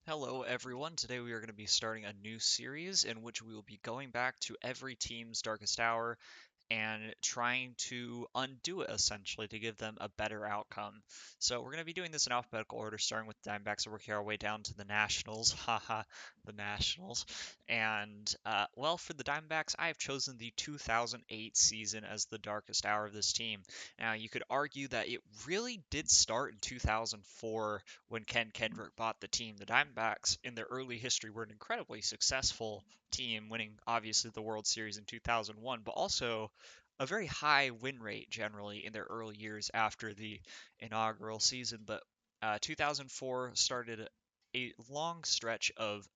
Hello, everyone. Today we are going to be starting a new series in which we will be going back to every team's darkest hour and trying to undo it essentially to give them a better outcome. So we're going to be doing this in alphabetical order, starting with the Diamondbacks and working our way down to the Nationals. Haha, the Nationals. And for the Diamondbacks, I have chosen the 2008 season as the darkest hour of this team. Now, you could argue that it really did start in 2004 when Ken Kendrick bought the team. The Diamondbacks, in their early history, were an incredibly successful team, winning obviously the World Series in 2001, but also a very high win rate generally in their early years after the inaugural season. But 2004 started a long stretch of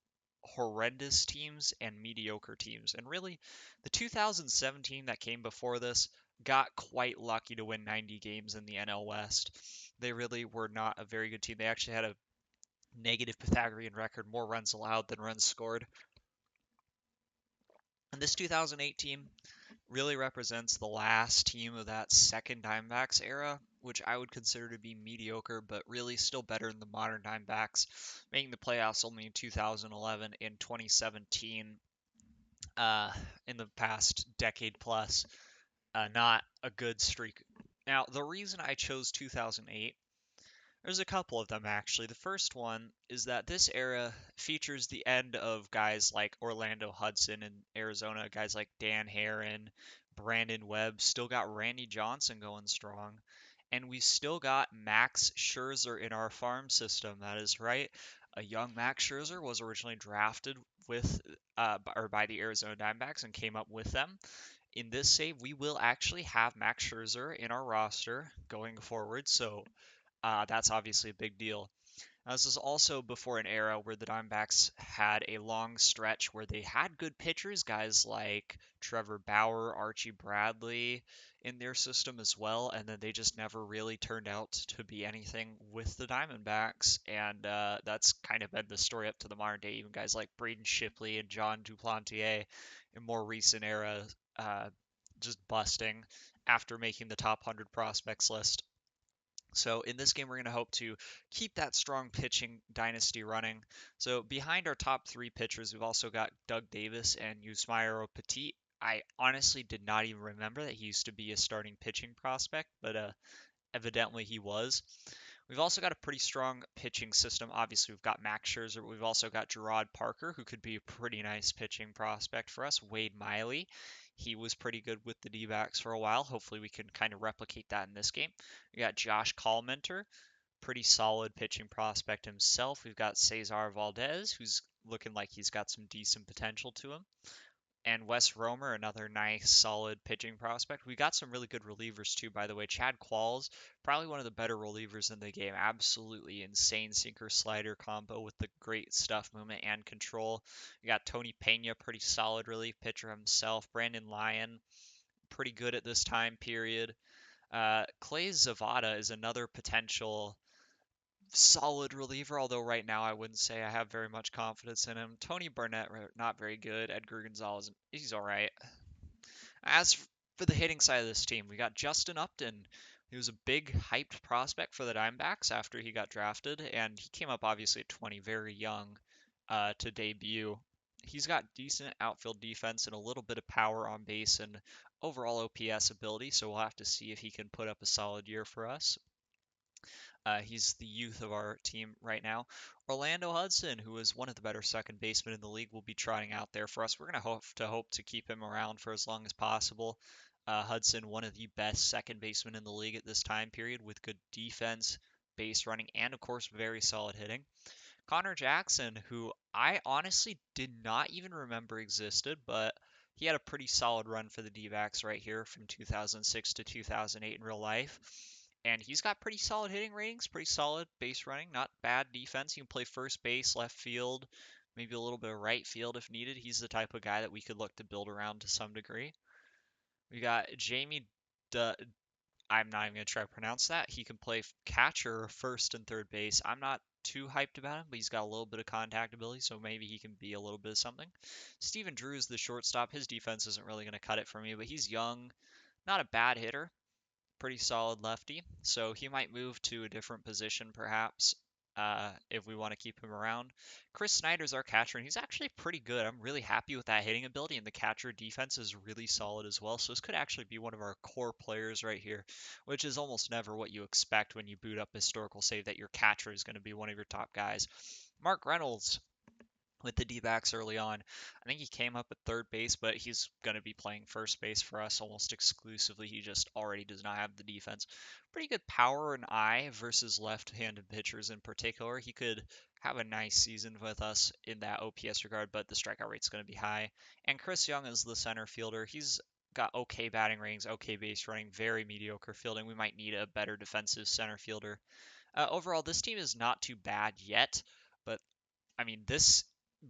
horrendous teams and mediocre teams. And really, the 2017 that came before this got quite lucky to win 90 games in the NL West. They really were not a very good team. They actually had a negative Pythagorean record, more runs allowed than runs scored. And this 2008 team really represents the last team of that second Diamondbacks era, which I would consider to be mediocre, but really still better than the modern Diamondbacks, making the playoffs only in 2011 and 2017 uh, in the past decade plus. Not a good streak. Now, the reason I chose 2008, there's a couple of them actually. The first one is that this era features the end of guys like Orlando Hudson in Arizona, guys like Dan Herron, Brandon Webb, still got Randy Johnson going strong, and we still got Max Scherzer in our farm system. That is right. A young Max Scherzer was originally drafted with by the Arizona Diamondbacks and came up with them. In this save, we will actually have Max Scherzer in our roster going forward, so that's obviously a big deal. Now, this is also before an era where the Diamondbacks had a long stretch where they had good pitchers, guys like Trevor Bauer, Archie Bradley in their system as well, and then they just never really turned out to be anything with the Diamondbacks, and that's kind of been the story up to the modern day. Even guys like Braden Shipley and John Duplantier in more recent era uh, just busting after making the top 100 prospects list. So in this game, we're going to hope to keep that strong pitching dynasty running. So behind our top three pitchers, we've also got Doug Davis and Yusmeiro Petit. I honestly did not even remember that he used to be a starting pitching prospect, but evidently he was. We've also got a pretty strong pitching system. Obviously, we've got Max Scherzer, but we've also got Gerard Parker, who could be a pretty nice pitching prospect for us. Wade Miley, he was pretty good with the D-backs for a while. Hopefully, we can kind of replicate that in this game. We got Josh Kallmenter, pretty solid pitching prospect himself. We've got Cesar Valdez, who's looking like he's got some decent potential to him, and Wes Romer, another nice, solid pitching prospect. We got some really good relievers too, by the way. Chad Qualls, probably one of the better relievers in the game. Absolutely insane sinker slider combo with the great stuff movement and control. We got Tony Pena, pretty solid relief pitcher himself. Brandon Lyon, pretty good at this time period. Clay Zavada is another potential solid reliever, although right now I wouldn't say I have very much confidence in him. Tony Barnett, not very good. Edgar Gonzalez, he's all right. As for the hitting side of this team, we got Justin Upton. He was a big hyped prospect for the Diamondbacks after he got drafted, and he came up obviously at 20, very young to debut. He's got decent outfield defense and a little bit of power on base and overall OPS ability, so we'll have to see if he can put up a solid year for us. He's the youth of our team right now. Orlando Hudson, who is one of the better second basemen in the league, will be trotting out there for us. We're going to hope to keep him around for as long as possible. Hudson, one of the best second basemen in the league at this time period, with good defense, base running, and of course very solid hitting. Connor Jackson, who I honestly did not even remember existed, but he had a pretty solid run for the D-backs right here from 2006 to 2008 in real life. And he's got pretty solid hitting ratings, pretty solid base running, not bad defense. He can play first base, left field, maybe a little bit of right field if needed. He's the type of guy that we could look to build around to some degree. We got Jamie D- I'm not even going to try to pronounce that. He can play catcher, first, and third base. I'm not too hyped about him, but he's got a little bit of contact ability, so maybe he can be a little bit of something. Steven Drew is the shortstop. His defense isn't really going to cut it for me, but he's young, not a bad hitter, pretty solid lefty, so he might move to a different position perhaps. if we want to keep him around. Chris Snyder's our catcher, and he's actually pretty good. I'm really happy with that hitting ability, and the catcher defense is really solid as well. So this could actually be one of our core players right here, which is almost never what you expect when you boot up historical save that your catcher is going to be one of your top guys. Mark Reynolds with the D-backs early on. I think he came up at third base, but he's going to be playing first base for us almost exclusively. He just already does not have the defense. Pretty good power and eye versus left-handed pitchers in particular. He could have a nice season with us in that OPS regard, but the strikeout rate's going to be high. And Chris Young is the center fielder. He's got okay batting ratings, okay base running, very mediocre fielding. We might need a better defensive center fielder. Overall, this team is not too bad yet, but I mean, this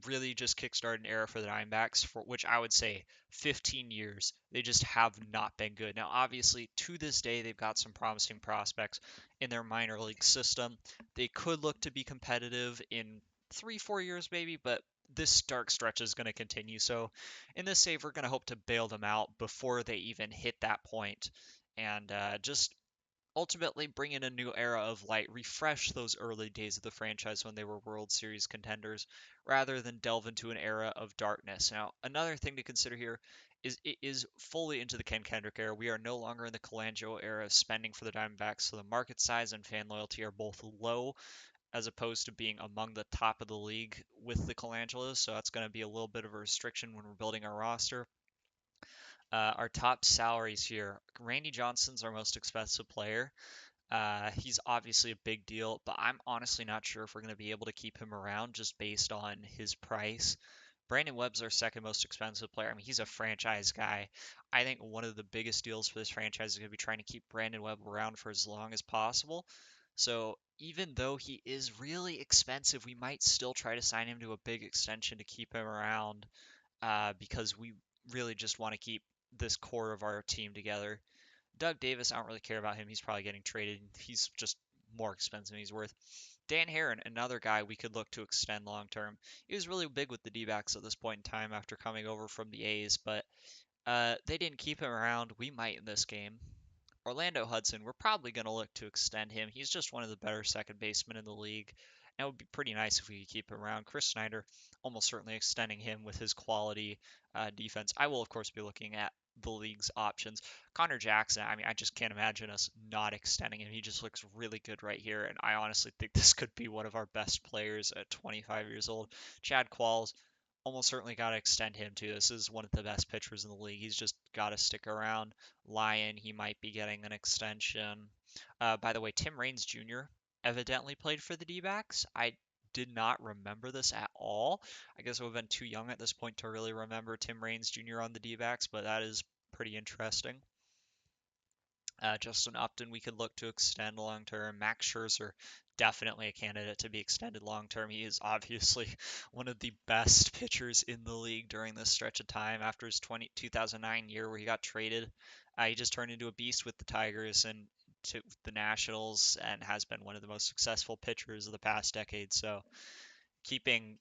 really just kickstarted an era for the Diamondbacks, for which I would say 15 years. They just have not been good. Now, obviously, to this day, they've got some promising prospects in their minor league system. They could look to be competitive in 3, 4 years, maybe, but this dark stretch is going to continue. So, in this save, we're going to hope to bail them out before they even hit that point, and just ultimately bring in a new era of light, refresh those early days of the franchise when they were World Series contenders, rather than delve into an era of darkness. Now, another thing to consider here is it is fully into the Ken Kendrick era. We are no longer in the Colangelo era of spending for the Diamondbacks, so the market size and fan loyalty are both low as opposed to being among the top of the league with the Colangelos, so that's going to be a little bit of a restriction when we're building our roster. Our top salaries here. Randy Johnson's our most expensive player. He's obviously a big deal, but I'm honestly not sure if we're going to be able to keep him around just based on his price. Brandon Webb's our second most expensive player. I mean, he's a franchise guy. I think one of the biggest deals for this franchise is going to be trying to keep Brandon Webb around for as long as possible. So even though he is really expensive, we might still try to sign him to a big extension to keep him around because we really just want to keep this core of our team together. Doug Davis, I don't really care about him. He's probably getting traded. He's just more expensive than he's worth. Dan Herron, another guy we could look to extend long term. He was really big with the D-backs at this point in time after coming over from the A's, but they didn't keep him around. We might in this game. Orlando Hudson, we're probably going to look to extend him. He's just one of the better second basemen in the league. And it would be pretty nice if we could keep him around. Chris Snyder, almost certainly extending him with his quality defense. I will, of course, be looking at the league's options. Connor Jackson, I mean, I just can't imagine us not extending him. He just looks really good right here. And I honestly think this could be one of our best players at 25 years old. Chad Qualls, almost certainly got to extend him too. This is one of the best pitchers in the league. He's just got to stick around. Lyon, he might be getting an extension. By the way, Tim Raines Jr. evidently played for the D-backs. I did not remember this at all. I guess I would have been too young at this point to really remember Tim Raines Jr. on the D-backs, but that is pretty interesting. Justin Upton, we could look to extend long term. Max Scherzer, definitely a candidate to be extended long term. He is obviously one of the best pitchers in the league during this stretch of time after his 2009 year where he got traded. He just turned into a beast with the Tigers and to the Nationals and has been one of the most successful pitchers of the past decade. So keeping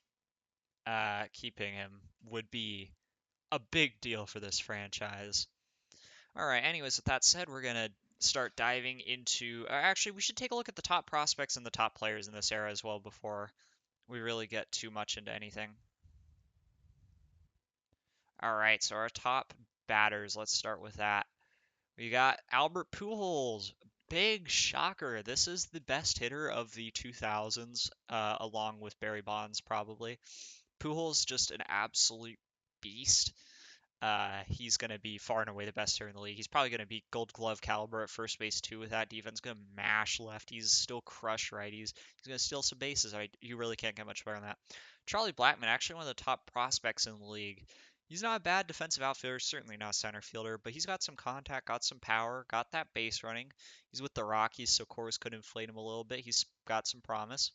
keeping him would be a big deal for this franchise. All right, anyways, with that said, we're going to start diving into. Actually, we should take a look at the top prospects and the top players in this era as well before we really get too much into anything. All right, so our top batters, let's start with that. We got Albert Pujols. Big shocker. This is the best hitter of the 2000s, along with Barry Bonds, probably. Pujols just an absolute beast. He's going to be far and away the best hitter in the league. He's probably going to be Gold Glove caliber at first base too with that defense. Going to mash lefties, still crush righties. He's going to steal some bases. You really can't get much better than that. Charlie Blackmon, actually one of the top prospects in the league. He's not a bad defensive outfielder, certainly not center fielder, but he's got some contact, got some power, got that base running. He's with the Rockies, so Coors could inflate him a little bit. He's got some promise.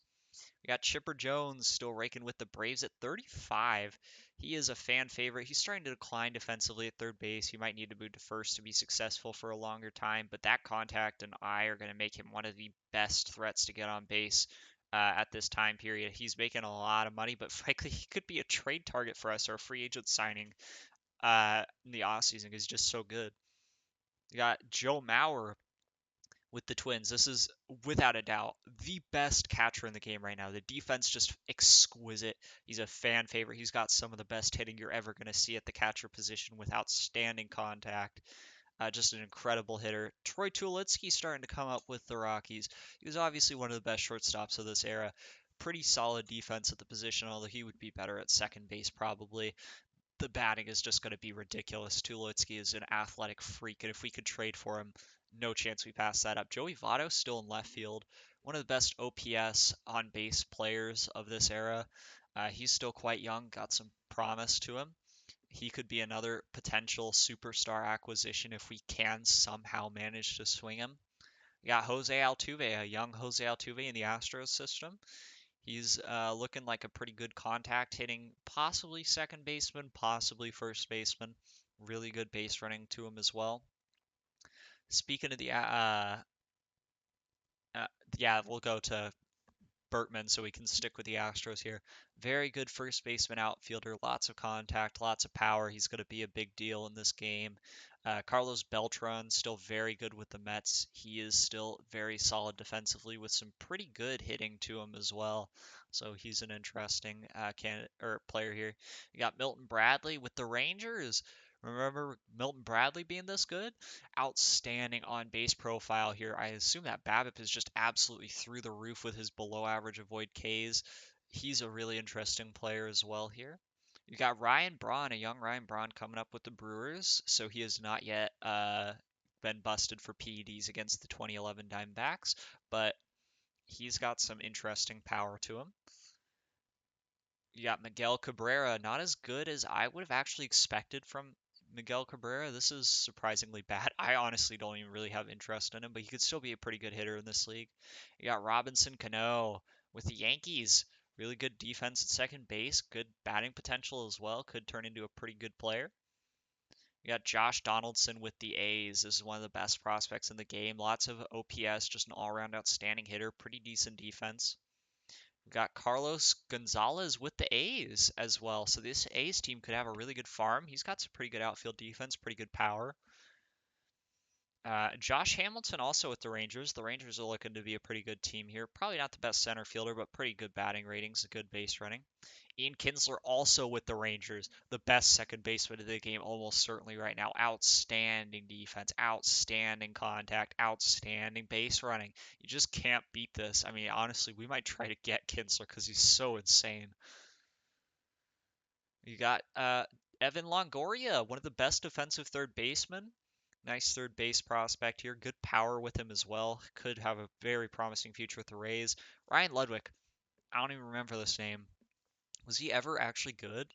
We got Chipper Jones still raking with the Braves at 35. He is a fan favorite. He's starting to decline defensively at third base. He might need to move to first to be successful for a longer time, but that contact and eye are going to make him one of the best threats to get on base at this time period. He's making a lot of money, but frankly, he could be a trade target for us or a free agent signing in the offseason because he's just so good. You got Joe Mauer with the Twins. This is without a doubt the best catcher in the game right now. The defense just exquisite. He's a fan favorite. He's got some of the best hitting you're ever going to see at the catcher position with outstanding contact. Just an incredible hitter. Troy Tulowitzki starting to come up with the Rockies. He was obviously one of the best shortstops of this era. Pretty solid defense at the position, although he would be better at second base probably. The batting is just going to be ridiculous. Tulowitzki is an athletic freak, and if we could trade for him, no chance we pass that up. Joey Votto still in left field, one of the best OPS on base players of this era. He's still quite young, got some promise to him. He could be another potential superstar acquisition if we can somehow manage to swing him. We got Jose Altuve, a young Jose Altuve in the Astros system. He's looking like a pretty good contact hitting, possibly second baseman, possibly first baseman. Really good base running to him as well. Speaking of the, yeah, we'll go to Bertman so we can stick with the Astros here. Very good first baseman outfielder, lots of contact, lots of power. He's going to be a big deal in this game. Carlos Beltran, still very good with the Mets. He is still very solid defensively with some pretty good hitting to him as well. So he's an interesting candidate or player here. You got Milton Bradley with the Rangers. Remember Milton Bradley being this good? Outstanding on base profile here. I assume that BABIP is just absolutely through the roof with his below average avoid Ks. He's a really interesting player as well here. You got Ryan Braun, a young Ryan Braun coming up with the Brewers, so he has not yet been busted for PEDs against the 2011 Diamondbacks, but he's got some interesting power to him. You got Miguel Cabrera, not as good as I would have actually expected from Miguel Cabrera. This is surprisingly bad. I honestly don't even really have interest in him, but he could still be a pretty good hitter in this league. You got Robinson Cano with the Yankees. Really good defense at second base, good batting potential as well. Could turn into a pretty good player. You got Josh Donaldson with the A's. This is one of the best prospects in the game. Lots of OPS, just an all-around outstanding hitter, pretty decent defense. We got Carlos Gonzalez with the A's as well. So this A's team could have a really good farm. He's got some pretty good outfield defense, pretty good power. Josh Hamilton also with the Rangers. The Rangers are looking to be a pretty good team here. Probably not the best center fielder, but pretty good batting ratings, a good base running. Ian Kinsler also with the Rangers, the best second baseman of the game almost certainly right now. Outstanding defense, outstanding contact, outstanding base running. You just can't beat this. I mean, honestly, we might try to get Kinsler because he's so insane. You got Evan Longoria, one of the best defensive third basemen. Nice third base prospect here. Good power with him as well. Could have a very promising future with the Rays. Ryan Ludwig. I don't even remember this name. Was he ever actually good?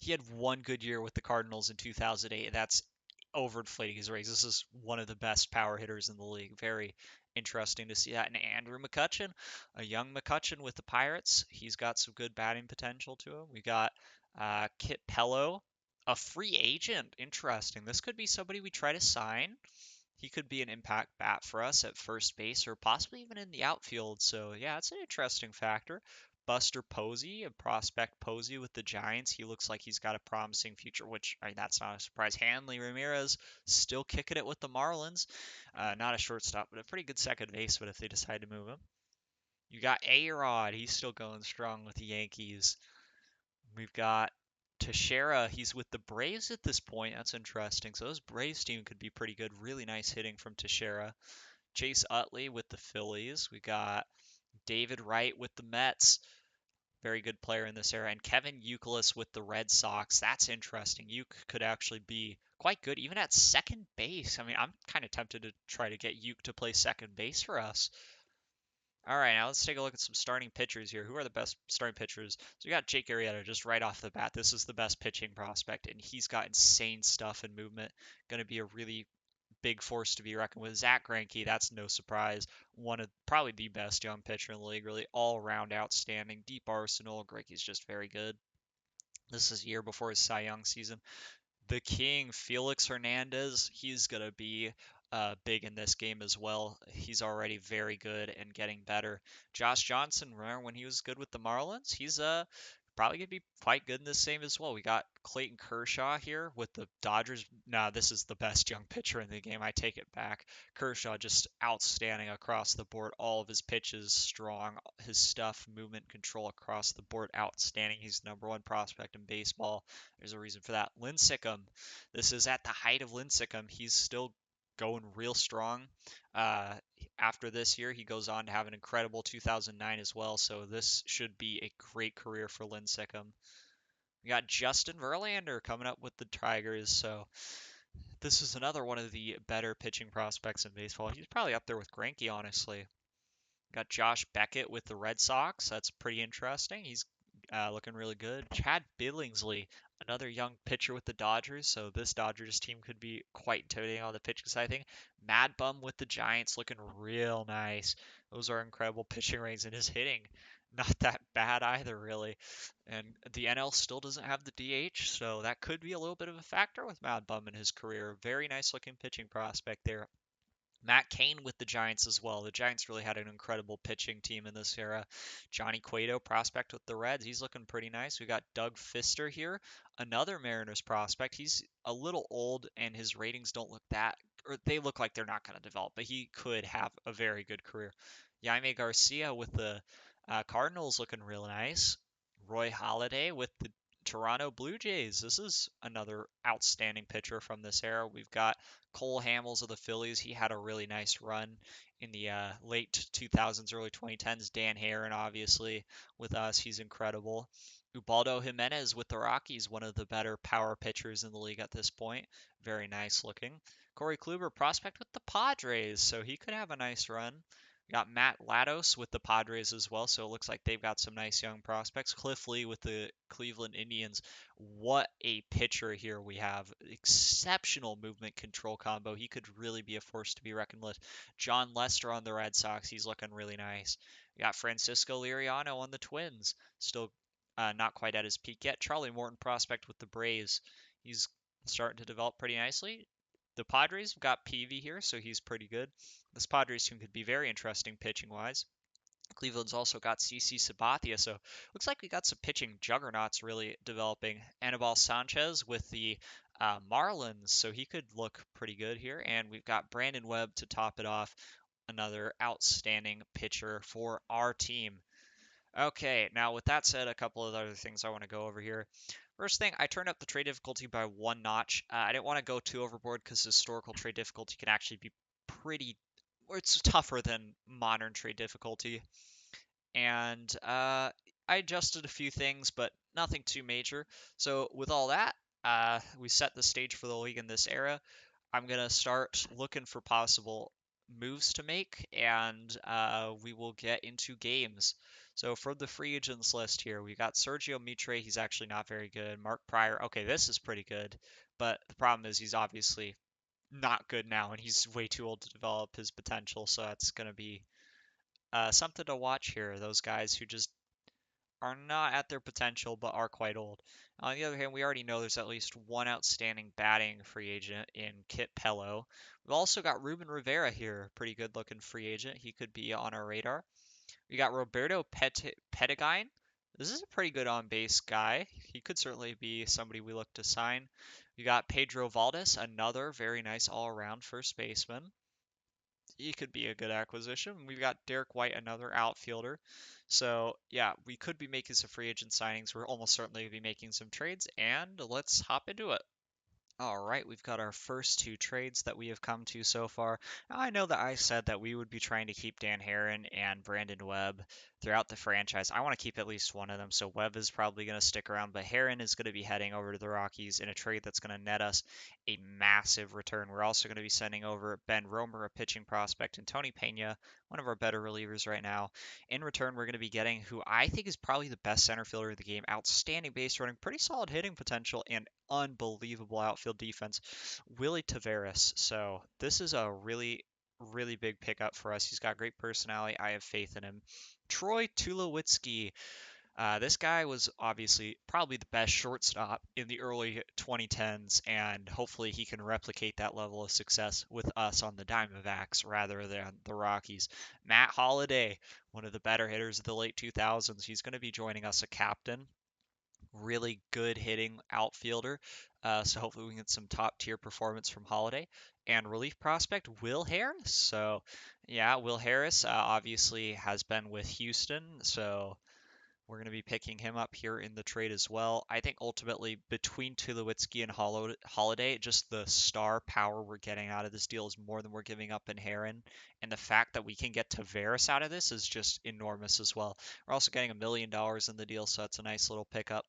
He had one good year with the Cardinals in 2008. That's overinflating his raise. This is one of the best power hitters in the league. Very interesting to see that. And Andrew McCutchen, a young McCutchen with the Pirates. He's got some good batting potential to him. We got Kit Pello, a free agent. Interesting. This could be somebody we try to sign. He could be an impact bat for us at first base or possibly even in the outfield. So, yeah, it's an interesting factor. Buster Posey, a prospect Posey with the Giants. He looks like he's got a promising future, which, I mean, that's not a surprise. Hanley Ramirez still kicking it with the Marlins. Not a shortstop, but a pretty good second baseman if they decide to move him. You got A-Rod. He's still going strong with the Yankees. We've got Teixeira, he's with the Braves at this point. That's interesting. So this Braves team could be pretty good. Really nice hitting from Teixeira. Chase Utley with the Phillies. We got David Wright with the Mets. Very good player in this era. And Kevin Youkilis with the Red Sox. That's interesting. Uke could actually be quite good, even at second base. I mean, I'm kind of tempted to try to get Uke to play second base for us. All right, now let's take a look at some starting pitchers here. Who are the best starting pitchers? So we got Jake Arrieta just right off the bat. This is the best pitching prospect, and he's got insane stuff and movement. Going to be a really big force to be reckoned with. Zach Greinke, that's no surprise. One of probably the best young pitcher in the league. Really all-around outstanding. Deep arsenal. Greinke's just very good. This is a year before his Cy Young season. The King, Felix Hernandez, he's going to be big in this game as well. He's already very good and getting better. Josh Johnson, remember when he was good with the Marlins? He's probably gonna be quite good in this same as well. We got Clayton Kershaw here with the Dodgers. Nah, this is the best young pitcher in the game. I take it back. Kershaw just outstanding across the board. All of his pitches strong. His stuff, movement control across the board, outstanding. He's the number one prospect in baseball. There's a reason for that. Lincecum. This is at the height of Lincecum. He's still going real strong. Uh, After this year, he goes on to have an incredible 2009 as well. So this should be a great career for Lincecum. We got Justin Verlander coming up with the Tigers. So this is another one of the better pitching prospects in baseball. He's probably up there with Greinke, honestly. Got Josh Beckett with the Red Sox. That's pretty interesting. He's looking really good. Chad Billingsley, another young pitcher with the Dodgers. So this Dodgers team could be quite intimidating on the pitching side. I think Mad Bum with the Giants looking real nice. Those are incredible pitching ratings, and his hitting not that bad either, really. And the NL still doesn't have the DH, so that could be a little bit of a factor with Mad Bum in his career. Very nice looking pitching prospect there. Matt Cain with the Giants as well. The Giants really had an incredible pitching team in this era. Johnny Cueto, prospect with the Reds. He's looking pretty nice. We got Doug Fister here, another Mariners prospect. He's a little old and his ratings don't look that, or they look like they're not going to develop, but he could have a very good career. Jaime Garcia with the Cardinals looking real nice. Roy Halladay with the Toronto Blue Jays. This is another outstanding pitcher from this era. We've got Cole Hamels of the Phillies. He had a really nice run in the late 2000s, early 2010s. Dan Haren, obviously, with us. He's incredible. Ubaldo Jimenez with the Rockies, one of the better power pitchers in the league at this point. Very nice looking. Corey Kluber, prospect with the Padres, so he could have a nice run. We got Matt Latos with the Padres as well, so it looks like they've got some nice young prospects. Cliff Lee with the Cleveland Indians. What a pitcher here we have. Exceptional movement control combo. He could really be a force to be reckoned with. John Lester on the Red Sox. He's looking really nice. We got Francisco Liriano on the Twins. Still not quite at his peak yet. Charlie Morton prospect with the Braves. He's starting to develop pretty nicely. The Padres have got Peavy here, so he's pretty good. This Padres team could be very interesting pitching wise. Cleveland's also got CC Sabathia, so looks like we got some pitching juggernauts really developing. Anibal Sanchez with the Marlins, so he could look pretty good here. And we've got Brandon Webb to top it off, another outstanding pitcher for our team. Okay, now with that said, a couple of other things I want to go over here. First thing, I turned up the trade difficulty by one notch. I didn't want to go too overboard because historical trade difficulty can actually be pretty, or it's tougher than modern trade difficulty. And I adjusted a few things, but nothing too major. So with all that, we set the stage for the league in this era. I'm gonna start looking for possible moves to make, and we will get into games. So for the free agents list here, we got Sergio Mitre. He's actually not very good. Mark Pryor. Okay, this is pretty good, but the problem is he's obviously not good now, and he's way too old to develop his potential. So that's gonna be something to watch here. Those guys who just are not at their potential but are quite old. On the other hand, we already know there's at least one outstanding batting free agent in Kit Pello. We've also got Ruben Rivera here, pretty good looking free agent. He could be on our radar. We got Roberto Pettigine. This is a pretty good on base guy. He could certainly be somebody we look to sign. We got Pedro Valdez, another very nice all around first baseman. He could be a good acquisition. We've got Derek White, another outfielder. So, yeah, we could be making some free agent signings. We're almost certainly be making some trades, and let's hop into it. All right, we've got our first two trades that we have come to so far. Now, I know that I said that we would be trying to keep Dan Haren and Brandon Webb throughout the franchise. I want to keep at least one of them, so Webb is probably going to stick around, but Haren is going to be heading over to the Rockies in a trade that's going to net us a massive return. We're also going to be sending over Ben Romer, a pitching prospect, and Tony Pena, one of our better relievers right now. In return, we're going to be getting who I think is probably the best center fielder in the game. Outstanding base running, pretty solid hitting potential, and unbelievable outfield defense, Willie Taveras. So this is a really, really big pickup for us. He's got great personality. I have faith in him. Troy Tulowitzki. This guy was obviously probably the best shortstop in the early 2010s, and hopefully he can replicate that level of success with us on the Diamondbacks rather than the Rockies. Matt Holliday, one of the better hitters of the late 2000s. He's going to be joining us a captain. really good hitting outfielder. So hopefully we can get some top tier performance from Holiday. And relief prospect Will Harris. So yeah, Will Harris obviously has been with Houston, so we're going to be picking him up here in the trade as well. I think ultimately between Tulowitzki and Holiday, just the star power we're getting out of this deal is more than we're giving up in Heron. And the fact that we can get Tavares out of this is just enormous as well. We're also getting $1 million in the deal, so that's a nice little pickup.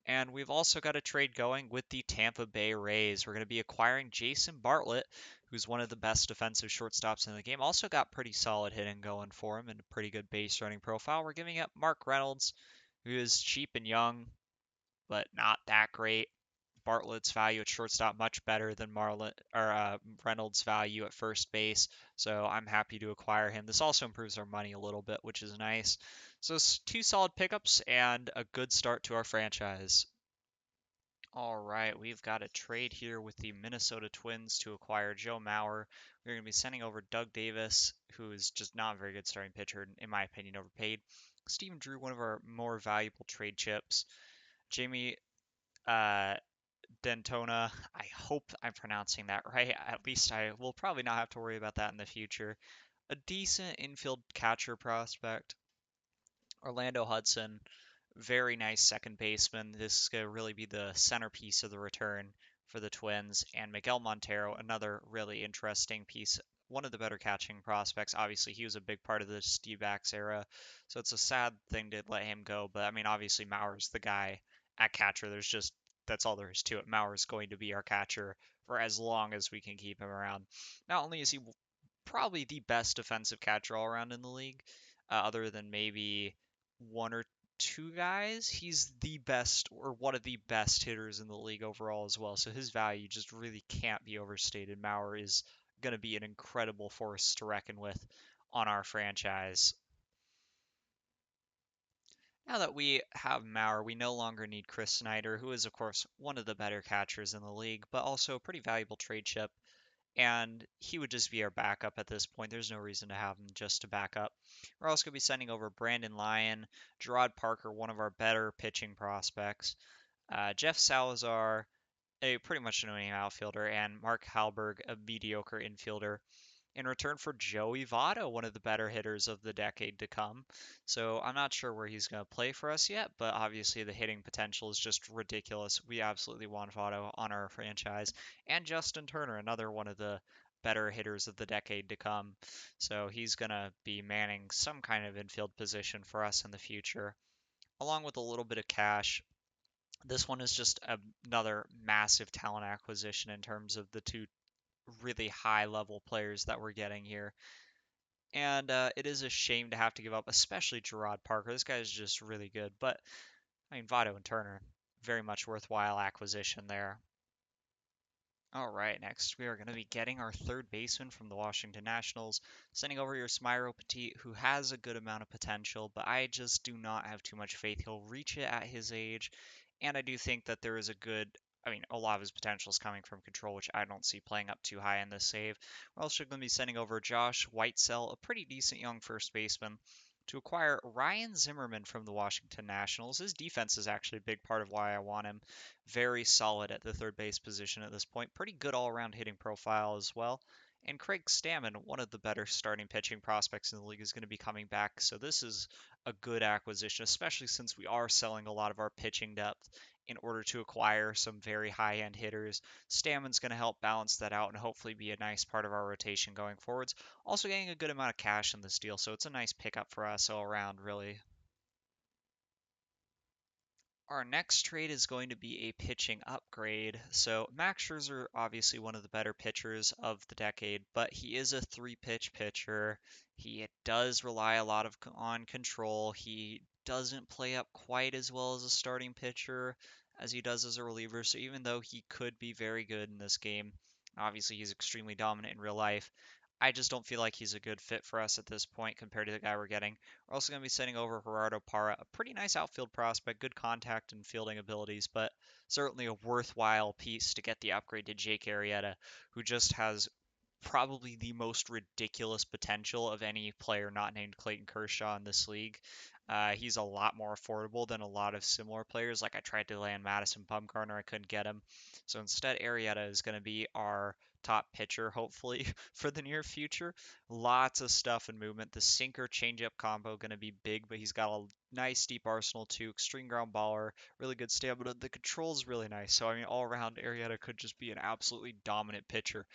And we've also got a trade going with the Tampa Bay Rays. We're going to be acquiring Jason Bartlett, who's one of the best defensive shortstops in the game. Also got pretty solid hitting going for him and a pretty good base running profile. We're giving up Mark Reynolds, who is cheap and young, but not that great. Bartlett's value at shortstop much better than Reynolds' value at first base, so I'm happy to acquire him. This also improves our money a little bit, which is nice. So two solid pickups and a good start to our franchise. All right, we've got a trade here with the Minnesota Twins to acquire Joe Mauer. We're going to be sending over Doug Davis, who is just not a very good starting pitcher, in my opinion, overpaid. Stephen Drew, one of our more valuable trade chips. Jamie uh, Dentona, I hope I'm pronouncing that right. At least I will probably not have to worry about that in the future. A decent infield catcher prospect. Orlando Hudson, very nice second baseman. This is going to really be the centerpiece of the return for the Twins. And Miguel Montero, another really interesting piece. One of the better catching prospects. Obviously, he was a big part of the D-backs era, so it's a sad thing to let him go. But I mean, obviously, Mauer's the guy at catcher. That's all there is to it. Mauer's going to be our catcher for as long as we can keep him around. Not only is he probably the best defensive catcher all around in the league, other than maybe one or two guys. He's the best or one of the best hitters in the league overall as well. So his value just really can't be overstated. Mauer is going to be an incredible force to reckon with on our franchise. Now that we have Mauer, we no longer need Chris Snyder, who is, of course, one of the better catchers in the league, but also a pretty valuable trade chip. And he would just be our backup at this point. There's no reason to have him just to back up. We're also going to be sending over Brandon Lyon, Gerard Parker, one of our better pitching prospects, Jeff Salazar, a pretty much annoying outfielder, and Mark Halberg, a mediocre infielder, in return for Joey Votto, one of the better hitters of the decade to come. So I'm not sure where he's going to play for us yet, but obviously the hitting potential is just ridiculous. We absolutely want Votto on our franchise. And Justin Turner, another one of the better hitters of the decade to come. So he's going to be manning some kind of infield position for us in the future, along with a little bit of cash. This one is just another massive talent acquisition in terms of the two really high level players that we're getting here. And it is a shame to have to give up, especially Gerard Parker. This guy is just really good. But, I mean, Votto and Turner, very much worthwhile acquisition there. All right, next we are going to be getting our third baseman from the Washington Nationals, sending over your Smyro Petit, who has a good amount of potential, but I just do not have too much faith he'll reach it at his age. And I do think that there is a lot of his potential is coming from control, which I don't see playing up too high in this save. We're also going to be sending over Josh Whitesell, a pretty decent young first baseman, to acquire Ryan Zimmerman from the Washington Nationals. His defense is actually a big part of why I want him. Very solid at the third base position at this point. Pretty good all around hitting profile as well. And Craig Stammen, one of the better starting pitching prospects in the league, is going to be coming back. So this is a good acquisition, especially since we are selling a lot of our pitching depth in order to acquire some very high end hitters. Stammen's going to help balance that out and hopefully be a nice part of our rotation going forwards. Also getting a good amount of cash in this deal, so it's a nice pickup for us all around, really. Our next trade is going to be a pitching upgrade. So Max Scherzer, obviously one of the better pitchers of the decade, but he is a three-pitch pitcher. He does rely a lot on control. He doesn't play up quite as well as a starting pitcher as he does as a reliever. So even though he could be very good in this game, obviously he's extremely dominant in real life. I just don't feel like he's a good fit for us at this point compared to the guy we're getting. We're also going to be sending over Gerardo Parra, a pretty nice outfield prospect, good contact and fielding abilities, but certainly a worthwhile piece to get the upgrade to Jake Arrieta, who just has probably the most ridiculous potential of any player not named Clayton Kershaw in this league. He's a lot more affordable than a lot of similar players. Like I tried to land Madison Bumgarner, I couldn't get him. So instead, Arrieta is going to be our top pitcher, hopefully, for the near future. Lots of stuff and movement. The sinker changeup combo going to be big, but he's got a nice deep arsenal too. Extreme ground baller, really good stamina. The control's really nice. So I mean, all around, Arrieta could just be an absolutely dominant pitcher.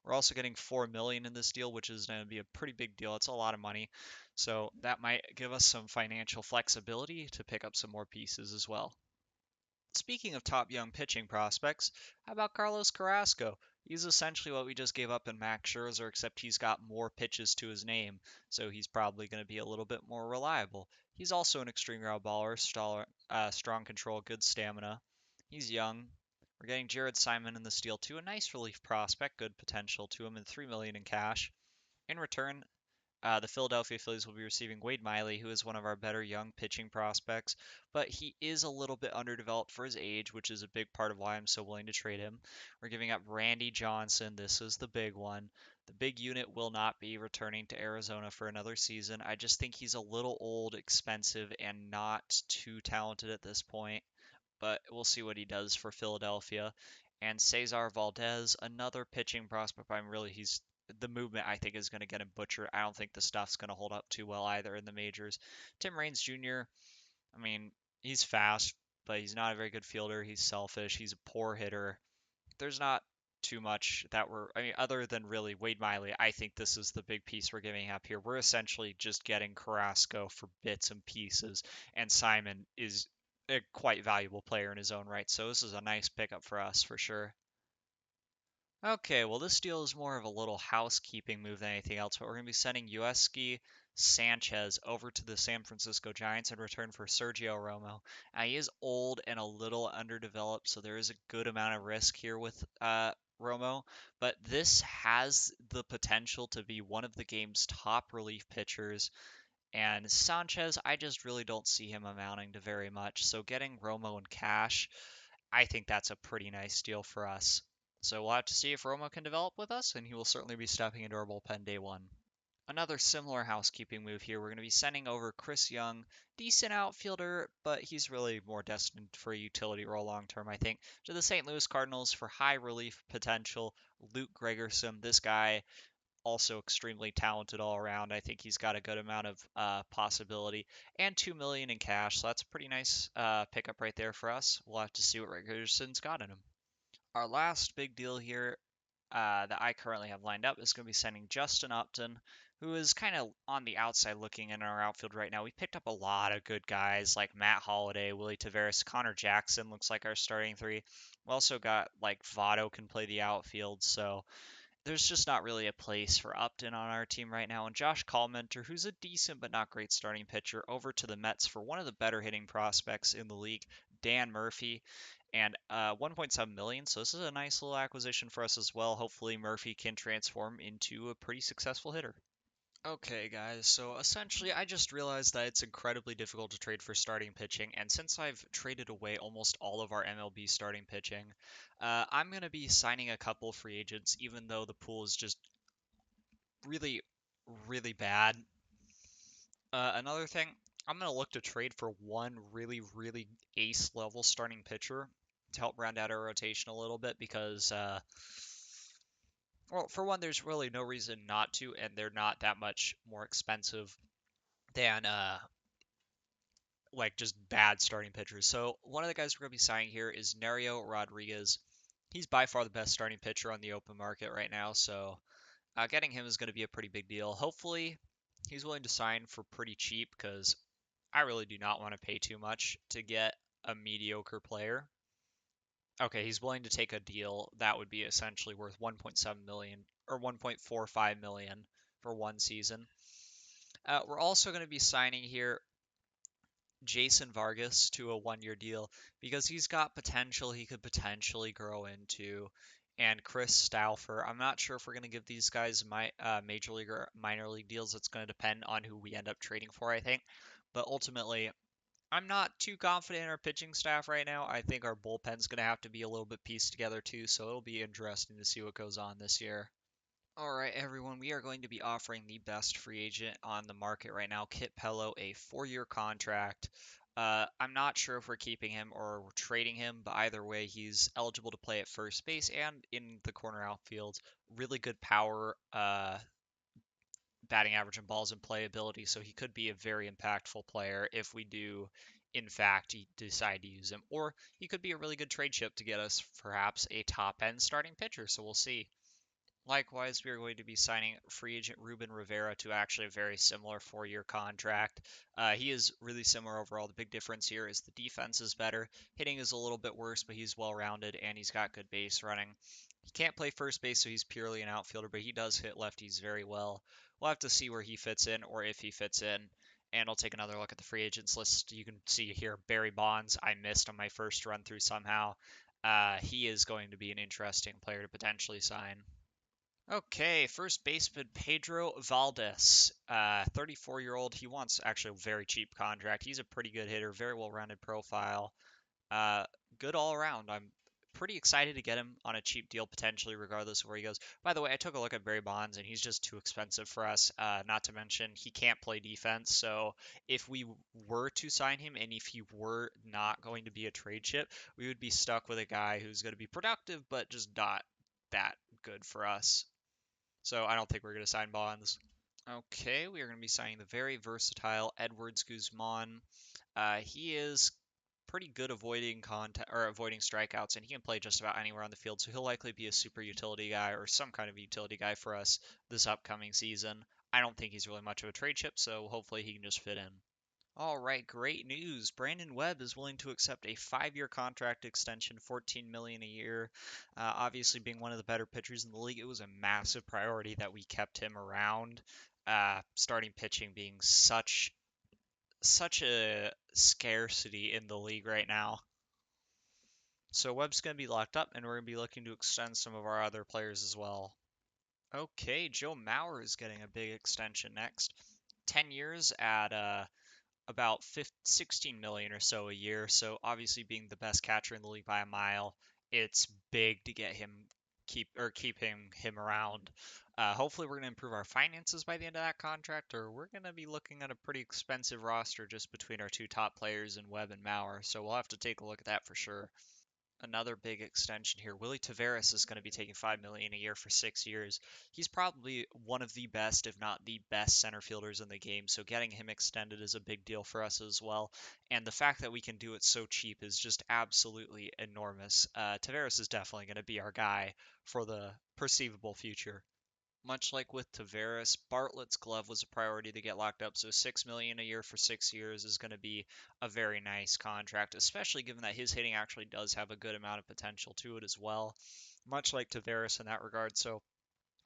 We're also getting 4 million in this deal, which is going to be a pretty big deal. It's a lot of money. So that might give us some financial flexibility to pick up some more pieces as well. Speaking of top young pitching prospects, how about Carlos Carrasco? He's essentially what we just gave up in Max Scherzer, except he's got more pitches to his name, so he's probably going to be a little bit more reliable. He's also an extreme ground baller, strong control, good stamina. He's young. We're getting Jared Simon in the deal too, a nice relief prospect, good potential to him, and 3 million in cash. In return, the Philadelphia Phillies will be receiving Wade Miley, who is one of our better young pitching prospects, but he is a little bit underdeveloped for his age, which is a big part of why I'm so willing to trade him. We're giving up Randy Johnson. This is the big one. The big unit will not be returning to Arizona for another season. I just think he's a little old, expensive, and not too talented at this point, but we'll see what he does for Philadelphia. And Cesar Valdez, another pitching prospect. He's the movement I think is going to get him butchered. I don't think the stuff's going to hold up too well either in the majors. Tim Raines Jr., I mean, he's fast, but he's not a very good fielder. He's selfish. He's a poor hitter. There's not too much I mean, other than really Wade Miley, I think this is the big piece we're giving up here. We're essentially just getting Carrasco for bits and pieces, and Simon is a quite valuable player in his own right. So this is a nice pickup for us for sure. Okay, well this deal is more of a little housekeeping move than anything else, but we're going to be sending Yueski Sanchez over to the San Francisco Giants in return for Sergio Romo. Now, he is old and a little underdeveloped, so there is a good amount of risk here with Romo, but this has the potential to be one of the game's top relief pitchers. And Sanchez, I just really don't see him amounting to very much. So getting Romo in cash, I think that's a pretty nice deal for us. So we'll have to see if Romo can develop with us, and he will certainly be stepping into our bullpen day one. Another similar housekeeping move here. We're going to be sending over Chris Young, decent outfielder, but he's really more destined for a utility role long term, I think, to the St. Louis Cardinals for high relief potential. Luke Gregerson, this guy also extremely talented all around. I think he's got a good amount of possibility, and 2 million in cash. So that's a pretty nice pickup right there for us. We'll have to see what Gregerson's got in him. Our last big deal here that I currently have lined up is going to be sending Justin Upton, who is kind of on the outside looking in our outfield right now. We picked up a lot of good guys like Matt Holliday, Willie Taveras, Connor Jackson looks like our starting three. We also got like Votto can play the outfield, so there's just not really a place for Upton on our team right now. And Josh Collmenter, who's a decent but not great starting pitcher, over to the Mets for one of the better hitting prospects in the league, Dan Murphy, and 1.7 million. So this is a nice little acquisition for us as well. Hopefully Murphy can transform into a pretty successful hitter. Okay, guys, so essentially, I just realized that it's incredibly difficult to trade for starting pitching, and since I've traded away almost all of our MLB starting pitching, I'm going to be signing a couple free agents, even though the pool is just really, really bad. Another thing, I'm going to look to trade for one really, really ace level starting pitcher to help round out our rotation a little bit because, well, for one, there's really no reason not to, and they're not that much more expensive than like just bad starting pitchers. So one of the guys we're going to be signing here is Nerio Rodriguez. He's by far the best starting pitcher on the open market right now, so getting him is going to be a pretty big deal. Hopefully, he's willing to sign for pretty cheap because I really do not want to pay too much to get a mediocre player. Okay, he's willing to take a deal that would be essentially worth 1.7 million or 1.45 million for one season. We're also going to be signing here Jason Vargas to a 1 year deal because he's got potential he could potentially grow into. And Chris Stauffer, I'm not sure if we're going to give these guys major league or minor league deals. It's going to depend on who we end up trading for, I think. But ultimately, I'm not too confident in our pitching staff right now. I think our bullpen's going to have to be a little bit pieced together too, so it'll be interesting to see what goes on this year. All right, everyone, we are going to be offering the best free agent on the market right now, Kit Pello, a 4-year contract. I'm not sure if we're keeping him or we're trading him, but either way, he's eligible to play at first base and in the corner outfield. Really good power, batting average and balls in play ability, so he could be a very impactful player if we do, in fact, decide to use him. Or he could be a really good trade chip to get us perhaps a top end starting pitcher, so we'll see. Likewise, we are going to be signing free agent Ruben Rivera to actually a very similar 4-year contract. He is really similar overall. The big difference here is the defense is better. Hitting is a little bit worse, but he's well rounded and he's got good base running. He can't play first base, so he's purely an outfielder, but he does hit lefties very well. We'll have to see where he fits in or if he fits in. And I'll take another look at the free agents list. You can see here Barry Bonds, I missed on my first run through somehow. He is going to be an interesting player to potentially sign. Okay, first baseman Pedro Valdez, 34-year-old. He wants actually a very cheap contract. He's a pretty good hitter, very well-rounded profile. Uh, Good all around. I'm pretty excited to get him on a cheap deal potentially, regardless of where he goes. By the way, I took a look at Barry Bonds, and he's just too expensive for us. Not to mention he can't play defense. So if we were to sign him, and if he were not going to be a trade chip, we would be stuck with a guy who's going to be productive, but just not that good for us. So I don't think we're going to sign Bonds. Okay, we are going to be signing the very versatile Edwards Guzman. He is pretty good avoiding contact or avoiding strikeouts, and he can play just about anywhere on the field. So he'll likely be a super utility guy or some kind of utility guy for us this upcoming season. I don't think he's really much of a trade chip, so hopefully he can just fit in. All right, great news. Brandon Webb is willing to accept a 5-year contract extension, 14 million a year. Obviously, being one of the better pitchers in the league, it was a massive priority that we kept him around. Starting pitching being such a scarcity in the league right now. So Webb's going to be locked up, and we're going to be looking to extend some of our other players as well. Okay, Joe Mauer is getting a big extension next. 10 years at about 16 million or so a year. So obviously being the best catcher in the league by a mile, it's big to get him keeping him around. Hopefully we're going to improve our finances by the end of that contract, or we're going to be looking at a pretty expensive roster just between our two top players in Webb and Mauer. So we'll have to take a look at that for sure. Another big extension here. Willie Taveras is going to be taking 5 million a year for 6 years. He's probably one of the best, if not the best center fielders in the game, so getting him extended is a big deal for us as well. And the fact that we can do it so cheap is just absolutely enormous. Taveras is definitely going to be our guy for the perceivable future. Much like with Tavares, Bartlett's glove was a priority to get locked up, so 6 million a year for 6 years is going to be a very nice contract, especially given that his hitting actually does have a good amount of potential to it as well, much like Tavares in that regard. So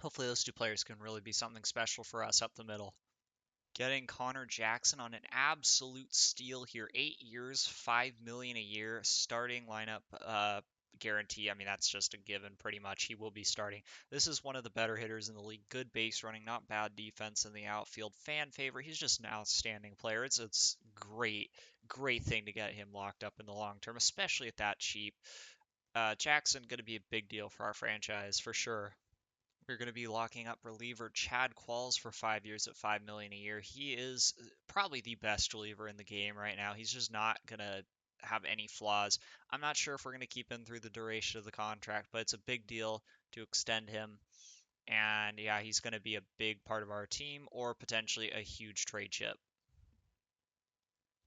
hopefully those two players can really be something special for us up the middle. Getting Connor Jackson on an absolute steal here. 8 years, 5 million a year, starting lineup guarantee. I mean, that's just a given pretty much. He will be starting. This is one of the better hitters in the league. Good base running, not bad defense in the outfield. Fan favorite. He's just an outstanding player. It's great thing to get him locked up in the long term, especially at that cheap. Jackson going to be a big deal for our franchise for sure. We're going to be locking up reliever Chad Qualls for 5 years at 5 million a year. He is probably the best reliever in the game right now. He's just not going to have any flaws. I'm not sure if we're going to keep him through the duration of the contract, but it's a big deal to extend him. And yeah, he's going to be a big part of our team or potentially a huge trade chip.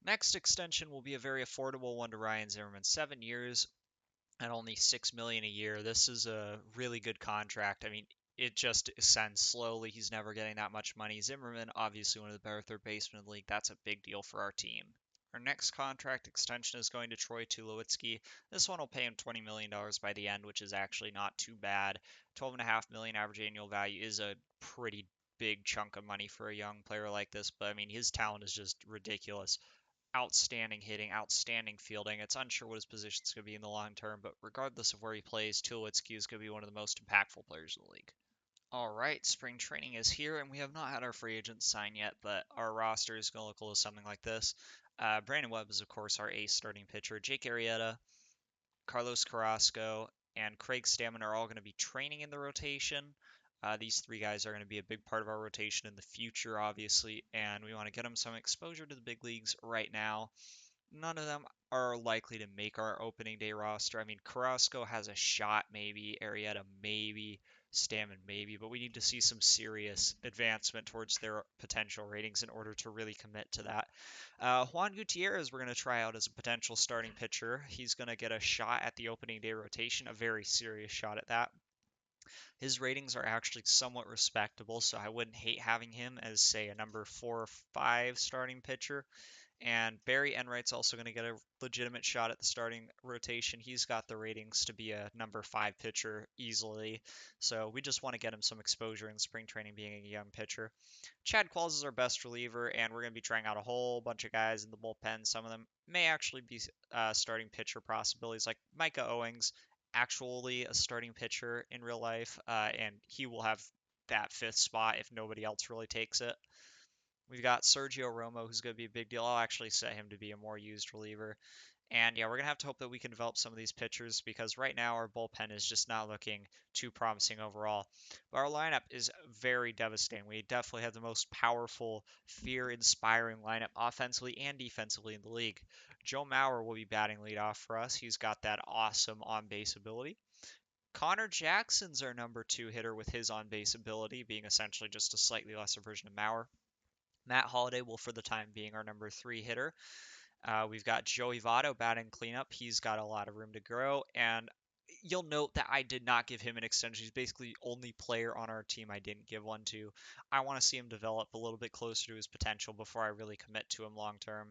Next extension will be a very affordable one to Ryan Zimmerman. 7 years, at only 6 million a year. This is a really good contract. I mean, it just ascends slowly. He's never getting that much money. Zimmerman, obviously one of the better third basemen in the league. That's a big deal for our team. Our next contract extension is going to Troy Tulowitzki. This one will pay him $20 million by the end, which is actually not too bad. 12.5 million average annual value is a pretty big chunk of money for a young player like this, but I mean, his talent is just ridiculous. Outstanding hitting, outstanding fielding. It's unsure what his position is going to be in the long term, but regardless of where he plays, Tulowitzki is going to be one of the most impactful players in the league. All right, spring training is here, and we have not had our free agents sign yet, but our roster is going to look a little something like this. Brandon Webb is, of course, our ace starting pitcher. Jake Arrieta, Carlos Carrasco, and Craig Stammen are all going to be training in the rotation. These three guys are going to be a big part of our rotation in the future, obviously, and we want to get them some exposure to the big leagues right now. None of them are likely to make our opening day roster. I mean, Carrasco has a shot, maybe. Arrieta, maybe. Stammen, maybe. But we need to see some serious advancement towards their potential ratings in order to really commit to that. Juan Gutierrez, we're going to try out as a potential starting pitcher. He's going to get a shot at the opening day rotation, a very serious shot at that. His ratings are actually somewhat respectable, so I wouldn't hate having him as, say, a number 4 or 5 starting pitcher. And Barry Enright's also going to get a legitimate shot at the starting rotation. He's got the ratings to be a number 5 pitcher easily. So we just want to get him some exposure in spring training being a young pitcher. Chad Qualls is our best reliever, and we're going to be trying out a whole bunch of guys in the bullpen. Some of them may actually be starting pitcher possibilities, like Micah Owings, actually a starting pitcher in real life, and he will have that 5th spot if nobody else really takes it. We've got Sergio Romo, who's going to be a big deal. I'll actually set him to be a more used reliever. And yeah, we're going to have to hope that we can develop some of these pitchers because right now our bullpen is just not looking too promising overall. But our lineup is very devastating. We definitely have the most powerful, fear-inspiring lineup offensively and defensively in the league. Joe Mauer will be batting leadoff for us. He's got that awesome on-base ability. Connor Jackson's our number 2 hitter with his on-base ability being essentially just a slightly lesser version of Mauer. Matt Holliday will, for the time being, our number 3 hitter. We've got Joey Votto batting cleanup. He's got a lot of room to grow, and you'll note that I did not give him an extension. He's basically the only player on our team I didn't give one to. I want to see him develop a little bit closer to his potential before I really commit to him long term.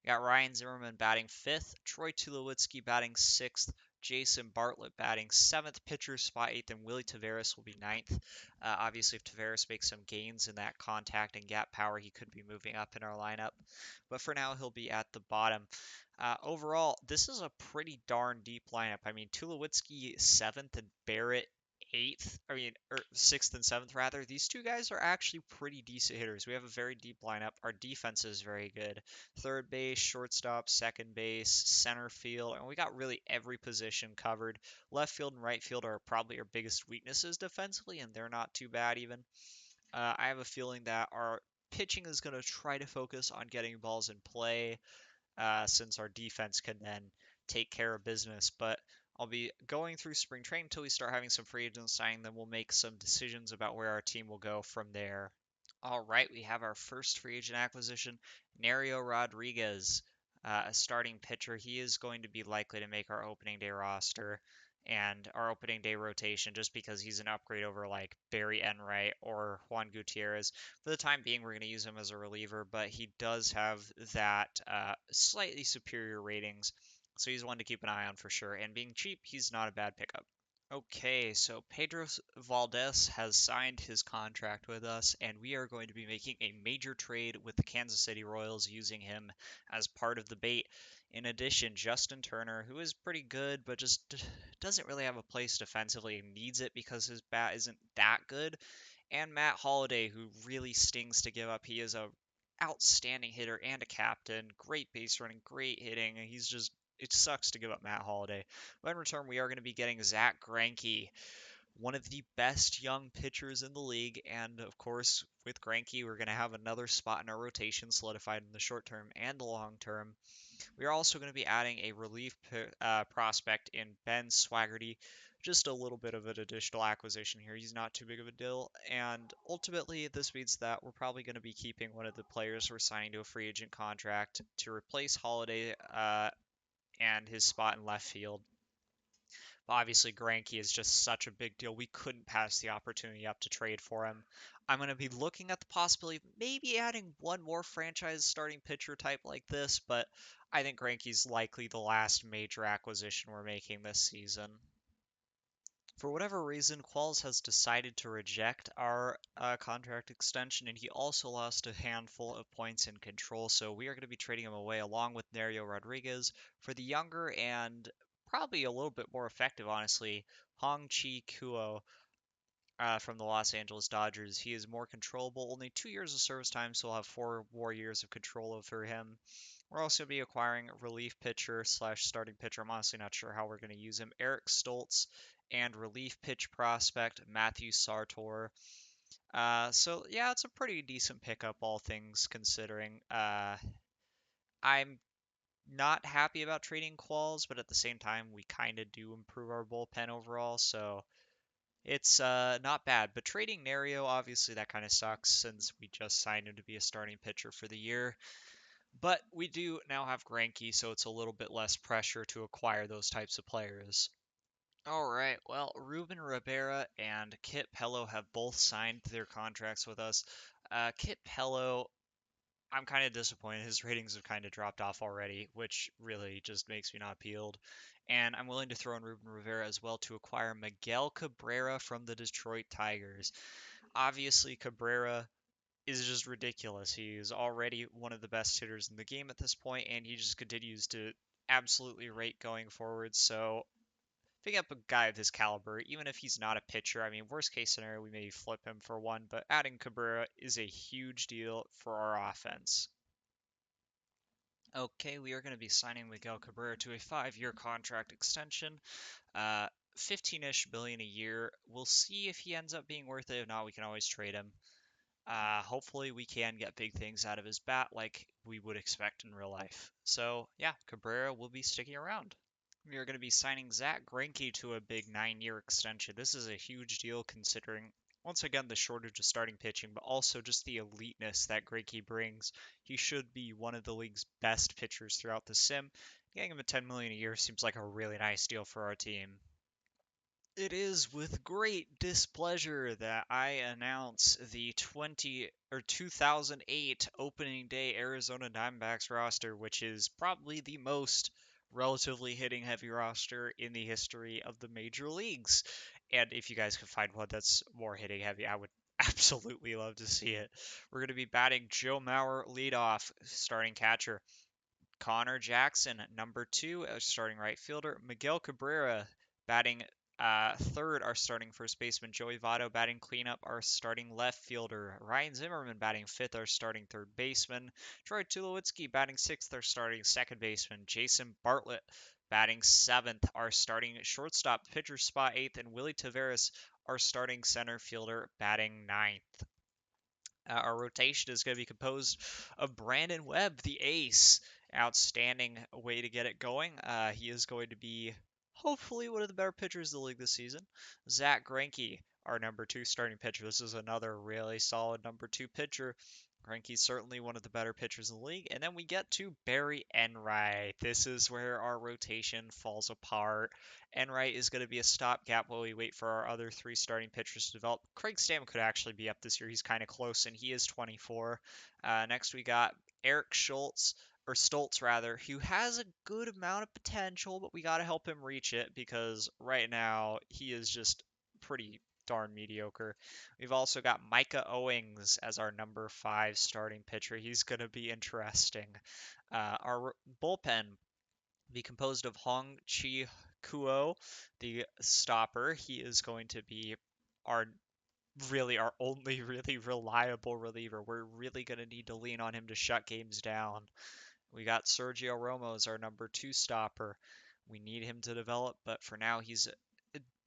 We got Ryan Zimmerman batting 5th, Troy Tulowitzki batting 6th, Jason Bartlett batting 7th, pitcher spot 8th, and Willie Taveras will be 9th. Obviously, if Taveras makes some gains in that contact and gap power, he could be moving up in our lineup. But for now, he'll be at the bottom. Overall, this is a pretty darn deep lineup. I mean, Tulowitzki 7th and Barrett 8th. I mean, or 6th and 7th rather. These two guys are actually pretty decent hitters. We have a very deep lineup. Our defense is very good. Third base, shortstop, second base, center field, and we got really every position covered. Left field and right field are probably our biggest weaknesses defensively, and they're not too bad even. I have a feeling that our pitching is going to try to focus on getting balls in play since our defense can then take care of business. But I'll be going through spring training until we start having some free agents signing. Then we'll make some decisions about where our team will go from there. All right, we have our first free agent acquisition, Nerio Rodriguez, a starting pitcher. He is going to be likely to make our opening day roster and our opening day rotation just because he's an upgrade over like Barry Enright or Juan Gutierrez. For the time being, we're going to use him as a reliever, but he does have that slightly superior ratings, so he's one to keep an eye on for sure. And being cheap, he's not a bad pickup. Okay, so Pedro Valdez has signed his contract with us, and we are going to be making a major trade with the Kansas City Royals using him as part of the bait. In addition, Justin Turner, who is pretty good, but just doesn't really have a place defensively and needs it because his bat isn't that good. And Matt Holliday, who really stings to give up. He is a outstanding hitter and a captain, great base running, great hitting, and he's just it sucks to give up Matt Holliday. But in return, we are going to be getting Zach Greinke, one of the best young pitchers in the league. And of course, with Greinke, we're going to have another spot in our rotation solidified in the short term and the long term. We are also going to be adding a relief prospect in Ben Swaggerty. Just a little bit of an additional acquisition here. He's not too big of a deal. And ultimately, this means that we're probably going to be keeping one of the players we're signing to a free agent contract to replace Holiday and his spot in left field. But obviously, Greinke is just such a big deal. We couldn't pass the opportunity up to trade for him. I'm going to be looking at the possibility of maybe adding one more franchise starting pitcher type like this, but I think Greinke's likely the last major acquisition we're making this season. For whatever reason, Qualls has decided to reject our contract extension, and he also lost a handful of points in control, so we are going to be trading him away along with Nerio Rodriguez for the younger and probably a little bit more effective, honestly, Hong-Chi Kuo from the Los Angeles Dodgers. He is more controllable, only 2 years of service time, so we'll have 4 more years of control over him. We're also going to be acquiring a relief pitcher slash starting pitcher. I'm honestly not sure how we're going to use him. Eric Stoltz and relief pitch prospect Matthew Sartor. So yeah, it's a pretty decent pickup, all things considering. I'm not happy about trading Qualls, but at the same time, we kind of do improve our bullpen overall, so it's not bad. But trading Nario, obviously, that kind of sucks since we just signed him to be a starting pitcher for the year. But we do now have Greinke, so it's a little bit less pressure to acquire those types of players. All right, well, Ruben Rivera and Kit Pello have both signed their contracts with us. Kit Pello, I'm kind of disappointed. His ratings have kind of dropped off already, which really just makes me not peeled. And I'm willing to throw in Ruben Rivera as well to acquire Miguel Cabrera from the Detroit Tigers. Obviously, Cabrera is just ridiculous. He is already one of the best hitters in the game at this point, and he just continues to absolutely rate going forward. So picking up a guy of his caliber, even if he's not a pitcher, I mean, worst case scenario, we maybe flip him for one, but adding Cabrera is a huge deal for our offense. Okay, we are going to be signing Miguel Cabrera to a 5-year contract extension, 15-ish billion a year. We'll see if he ends up being worth it. If not, we can always trade him. Hopefully, we can get big things out of his bat like we would expect in real life. So, yeah, Cabrera will be sticking around. We are going to be signing Zach Greinke to a big 9-year extension. This is a huge deal considering, once again, the shortage of starting pitching, but also just the eliteness that Greinke brings. He should be one of the league's best pitchers throughout the sim. Getting him at 10 million a year seems like a really nice deal for our team. It is with great displeasure that I announce the 2008 opening day Arizona Diamondbacks roster, which is probably the most relatively hitting heavy roster in the history of the major leagues. And if you guys could find one that's more hitting heavy, I would absolutely love to see it. We're going to be batting Joe Mauer leadoff, starting catcher. Connor Jackson, number 2, starting right fielder. Miguel Cabrera batting third, our starting first baseman. Joey Votto batting cleanup, our starting left fielder. Ryan Zimmerman batting fifth, our starting third baseman. Troy Tulowitzki batting sixth, our starting second baseman. Jason Bartlett batting seventh, our starting shortstop. Pitcher spot eighth, and Willie Taveras, our starting center fielder, batting ninth. Our rotation is going to be composed of Brandon Webb, the ace. Outstanding way to get it going. He is going to be hopefully one of the better pitchers in the league this season. Zach Greinke, our number 2 starting pitcher. This is another really solid number 2 pitcher. Greinke's certainly one of the better pitchers in the league. And then we get to Barry Enright. This is where our rotation falls apart. Enright is going to be a stopgap while we wait for our other 3 starting pitchers to develop. Craig Stammen could actually be up this year. He's kind of close, and he is 24. Next, we got Eric Schultz, or Stoltz rather, who has a good amount of potential, but we got to help him reach it because right now he is just pretty darn mediocre. We've also got Micah Owings as our number 5 starting pitcher. He's going to be interesting. Our bullpen be composed of Hong Chi Kuo, the stopper. He is going to be our our only really reliable reliever. We're really going to need to lean on him to shut games down. We got Sergio Romo as our number 2 stopper. We need him to develop, but for now he's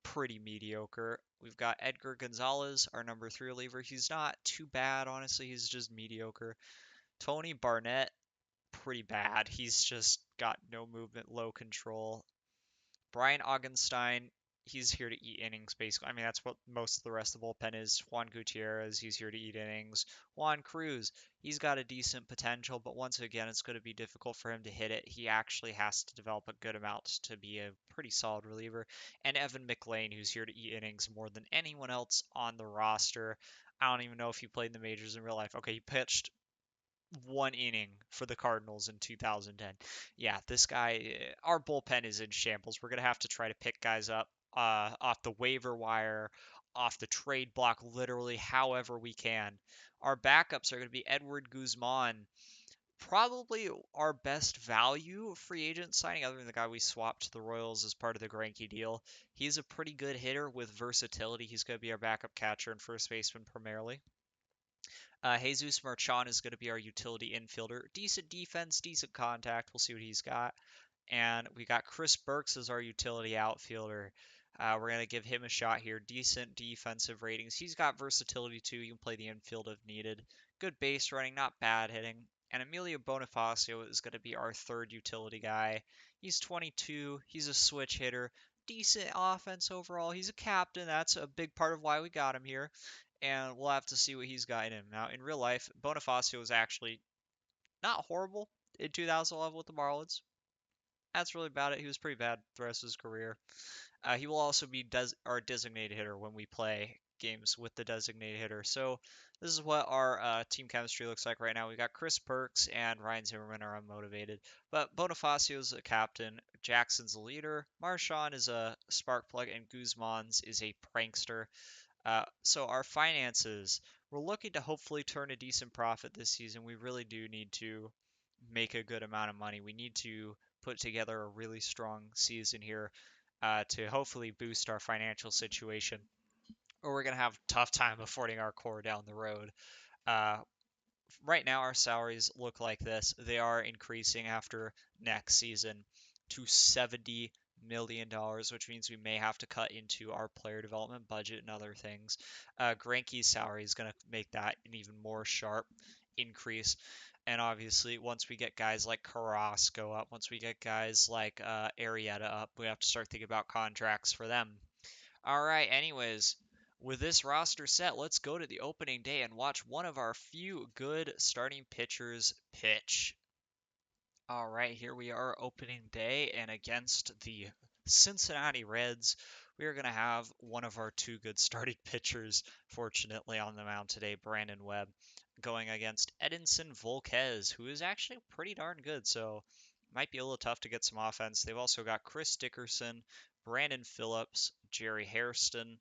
pretty mediocre. We've got Edgar Gonzalez, our number 3 reliever. He's not too bad, honestly. He's just mediocre. Tony Barnett, pretty bad. He's just got no movement, low control. Brian Augenstein, he's here to eat innings, basically. I mean, that's what most of the rest of the bullpen is. Juan Gutierrez, he's here to eat innings. Juan Cruz, he's got a decent potential, but once again, it's going to be difficult for him to hit it. He actually has to develop a good amount to be a pretty solid reliever. And Evan McLean, who's here to eat innings more than anyone else on the roster. I don't even know if he played in the majors in real life. Okay, he pitched 1 inning for the Cardinals in 2010. Yeah, this guy, our bullpen is in shambles. We're going to have to try to pick guys up off the waiver wire, off the trade block, literally however we can. Our backups are going to be Edward Guzman, probably our best value free agent signing, other than the guy we swapped to the Royals as part of the Greinke deal. He's a pretty good hitter with versatility. He's going to be our backup catcher and first baseman primarily. Jesus Marchand is going to be our utility infielder. Decent defense, decent contact. We'll see what he's got. And we got Chris Burks as our utility outfielder. We're going to give him a shot here. Decent defensive ratings. He's got versatility too. You can play the infield if needed. Good base running, not bad hitting. And Emilio Bonifacio is going to be our third utility guy. He's 22. He's a switch hitter. Decent offense overall. He's a captain. That's a big part of why we got him here. And we'll have to see what he's got in him. Now, in real life, Bonifacio was actually not horrible in 2011 with the Marlins. That's really about it. He was pretty bad the rest of his career. He will also be our designated hitter when we play games with the designated hitter. So this is what our team chemistry looks like right now. We got Chris Perks and Ryan Zimmerman are unmotivated. But Bonifacio is a captain. Jackson's a leader. Marshawn is a spark plug. And Guzman's is a prankster. So our finances, we're looking to hopefully turn a decent profit this season. We really do need to make a good amount of money. We need to put together a really strong season here to hopefully boost our financial situation, or we're going to have a tough time affording our core down the road. Uh, right now, our salaries look like this. They are increasing after next season to $70 million, which means we may have to cut into our player development budget and other things. Greinke's salary is going to make that an even more sharp increase. And obviously, once we get guys like Carrasco up, once we get guys like Arrieta up, we have to start thinking about contracts for them. All right, anyways, with this roster set, let's go to the opening day and watch one of our few good starting pitchers pitch. All right, here we are opening day, and against the Cincinnati Reds, we are going to have one of our two good starting pitchers, fortunately, on the mound today, Brandon Webb, going against Edinson Volquez, who is actually pretty darn good, so might be a little tough to get some offense. They've also got Chris Dickerson, Brandon Phillips, Jerry Hairston,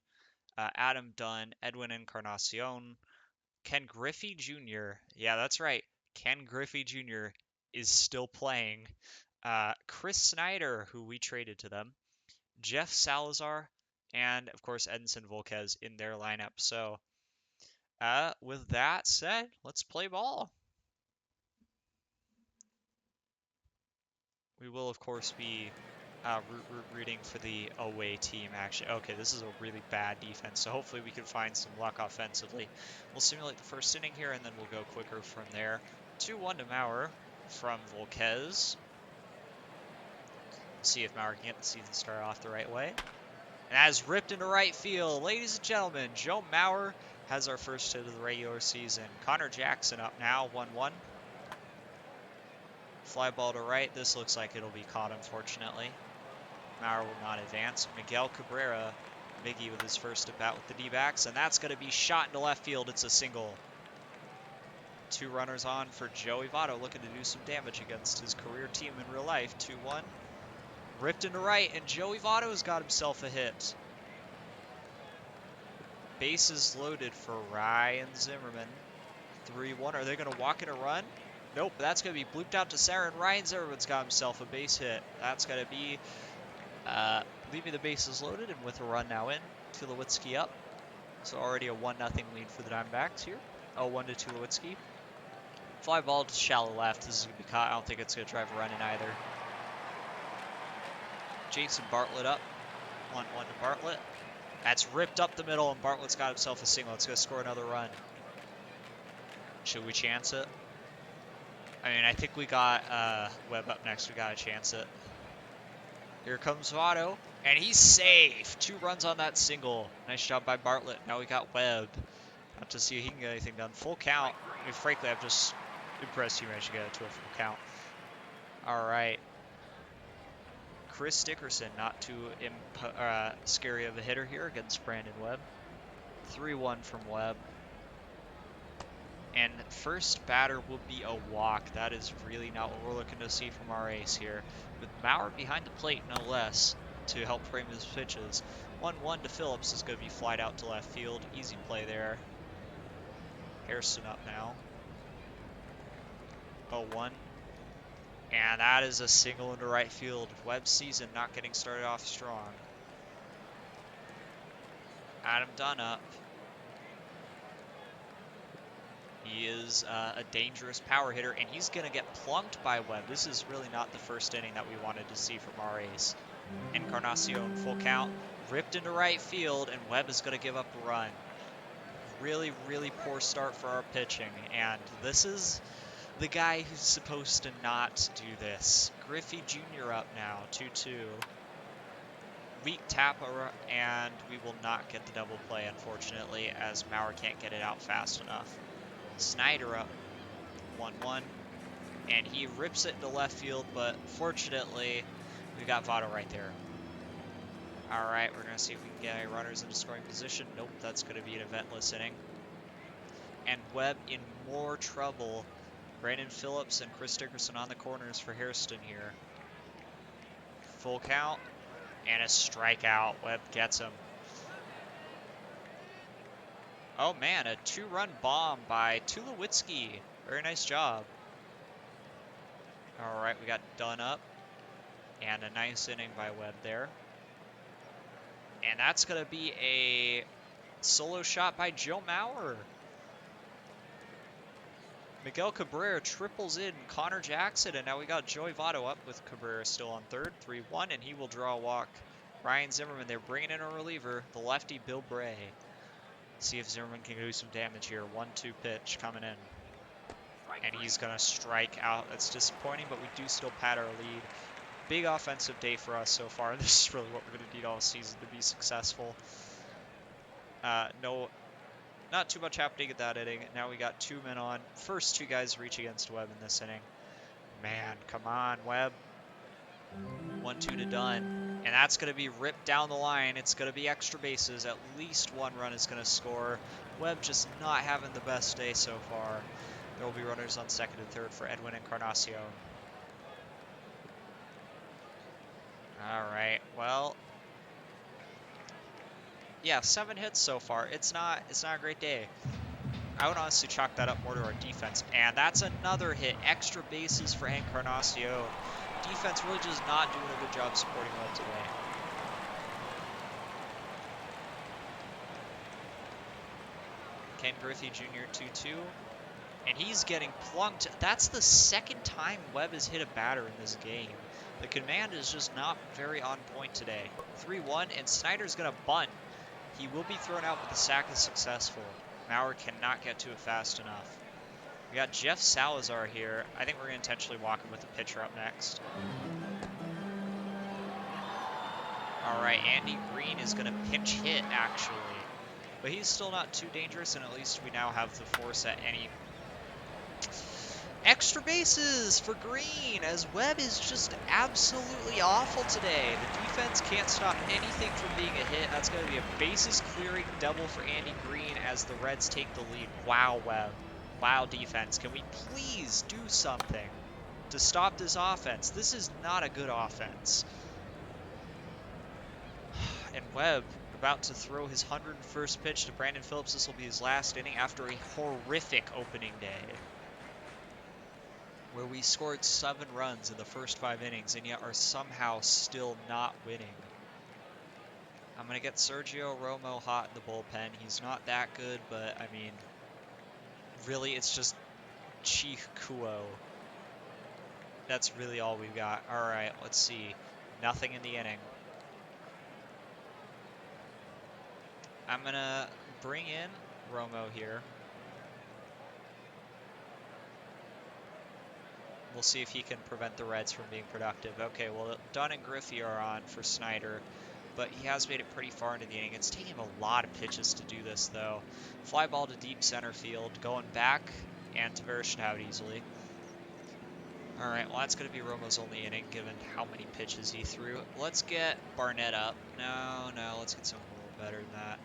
Adam Dunn, Edwin Encarnacion, Ken Griffey Jr. Yeah, that's right. Ken Griffey Jr. is still playing. Chris Snyder, who we traded to them, Jeff Salazar, and of course Edinson Volquez in their lineup. So, with that said, let's play ball. We will, of course, be rooting for the away team, actually. Okay, this is a really bad defense, so hopefully we can find some luck offensively. We'll simulate the first inning here, and then we'll go quicker from there. 2-1 to Maurer from Volquez. See if Maurer can get the season started off the right way. And that is ripped into right field. Ladies and gentlemen, Joe Maurer has our first hit of the regular season. Connor Jackson up now, 1-1. Fly ball to right. This looks like it'll be caught, unfortunately. Maurer will not advance. Miguel Cabrera, Miggy with his first at bat with the D-backs, and that's going to be shot into left field. It's a single. 2 runners on for Joey Votto, looking to do some damage against his career team in real life. 2-1. Ripped into right, and Joey Votto's got himself a hit. Bases loaded for Ryan Zimmerman. 3-1. Are they going to walk in a run? Nope, that's going to be blooped out to center, and Ryan Zimmerman's got himself a base hit. That's going to be leaving the bases loaded, and with a run now in, Tulowitzki up. So already a 1-0 lead for the Diamondbacks here. 0-1 to Tulowitzki. Fly ball to shallow left. This is going to be caught. I don't think it's going to drive a run in either. Jason Bartlett up. 1-1 to Bartlett. That's ripped up the middle, and Bartlett's got himself a single. It's going to score another run. Should we chance it? I mean, I think we got Webb up next. We got to chance it. Here comes Votto, and he's safe. 2 runs on that single. Nice job by Bartlett. Now we got Webb. Have to see if he can get anything done. Full count. I mean, frankly, I'm just impressed he managed to get it to a full count. All right. Chris Dickerson, not too scary of a hitter here against Brandon Webb. 3-1 from Webb. And first batter will be a walk. That is really not what we're looking to see from our ace here. With Maurer behind the plate, no less, to help frame his pitches. 1-1 to Phillips is going to be flied out to left field. Easy play there. Hairston up now. 0-1. And that is a single into right field. Webb's season not getting started off strong. Adam Dunn up. He is a dangerous power hitter, and he's going to get plunked by Webb. This is really not the first inning that we wanted to see from our ace. Encarnacion full count, ripped into right field, and Webb is going to give up a run. Really, really poor start for our pitching, and this is the guy who's supposed to not do this. Griffey Jr. up now, 2-2. Weak tap, and we will not get the double play, unfortunately, as Maurer can't get it out fast enough. Snyder up, 1-1, and he rips it into left field, but fortunately, we got Votto right there. All right, we're going to see if we can get any runners into scoring position. Nope, that's going to be an eventless inning. And Webb in more trouble. Brandon Phillips and Chris Dickerson on the corners for Hairston here. Full count and a strikeout. Webb gets him. Oh man, a 2-run bomb by Tulowitzki. Very nice job. All right, we got Dunn up. And a nice inning by Webb there. And that's going to be a solo shot by Joe Maurer. Miguel Cabrera triples in Connor Jackson, and now we got Joey Votto up with Cabrera still on third, 3-1, and he will draw a walk. Ryan Zimmerman, they're bringing in a reliever, the lefty Bill Bray. See if Zimmerman can do some damage here. 1-2 pitch coming in. And he's going to strike out. That's disappointing, but we do still pad our lead. Big offensive day for us so far. This is really what we're going to need all season to be successful. Not too much happening at that inning. Now we got 2 men on. First 2 guys reach against Webb in this inning. Man, come on, Webb. 1-2 to Dunn. And that's going to be ripped down the line. It's going to be extra bases. At least 1 run is going to score. Webb just not having the best day so far. There will be runners on second and third for Edwin Encarnacion. All right, well, yeah, 7 hits so far. It's not a great day. I would honestly chalk that up more to our defense. And that's another hit. Extra bases for Encarnacion. Defense really just not doing a good job supporting Webb today. Ken Griffey Jr. 2-2. And he's getting plunked. That's the second time Webb has hit a batter in this game. The command is just not very on point today. 3-1, and Snyder's going to bunt. He will be thrown out, but the sack is successful. Maurer cannot get to it fast enough. We got Jeff Salazar here. I think we're going to intentionally walk him with the pitcher up next. All right, Andy Green is going to pinch hit, actually. But he's still not too dangerous, and at least we now have the force at any... Extra bases for Green, as Webb is just absolutely awful today. The defense can't stop anything from being a hit. That's going to be a bases-clearing double for Andy Green as the Reds take the lead. Wow, Webb. Wow, defense. Can we please do something to stop this offense? This is not a good offense. And Webb about to throw his 101st pitch to Brandon Phillips. This will be his last inning after a horrific opening day, where we scored 7 runs in the first 5 innings and yet are somehow still not winning. I'm going to get Sergio Romo hot in the bullpen. He's not that good, but, I mean, really, it's just Chih Kuo. That's really all we've got. All right, let's see. Nothing in the inning. I'm going to bring in Romo here. We'll see if he can prevent the Reds from being productive. Okay, well, Dunn and Griffey are on for Snyder, but he has made it pretty far into the inning. It's taking him a lot of pitches to do this, though. Fly ball to deep center field, going back, and Tavares should have it easily. All right, well, that's going to be Romo's only inning, given how many pitches he threw. Let's get Barnett up. No, let's get someone a little better than that.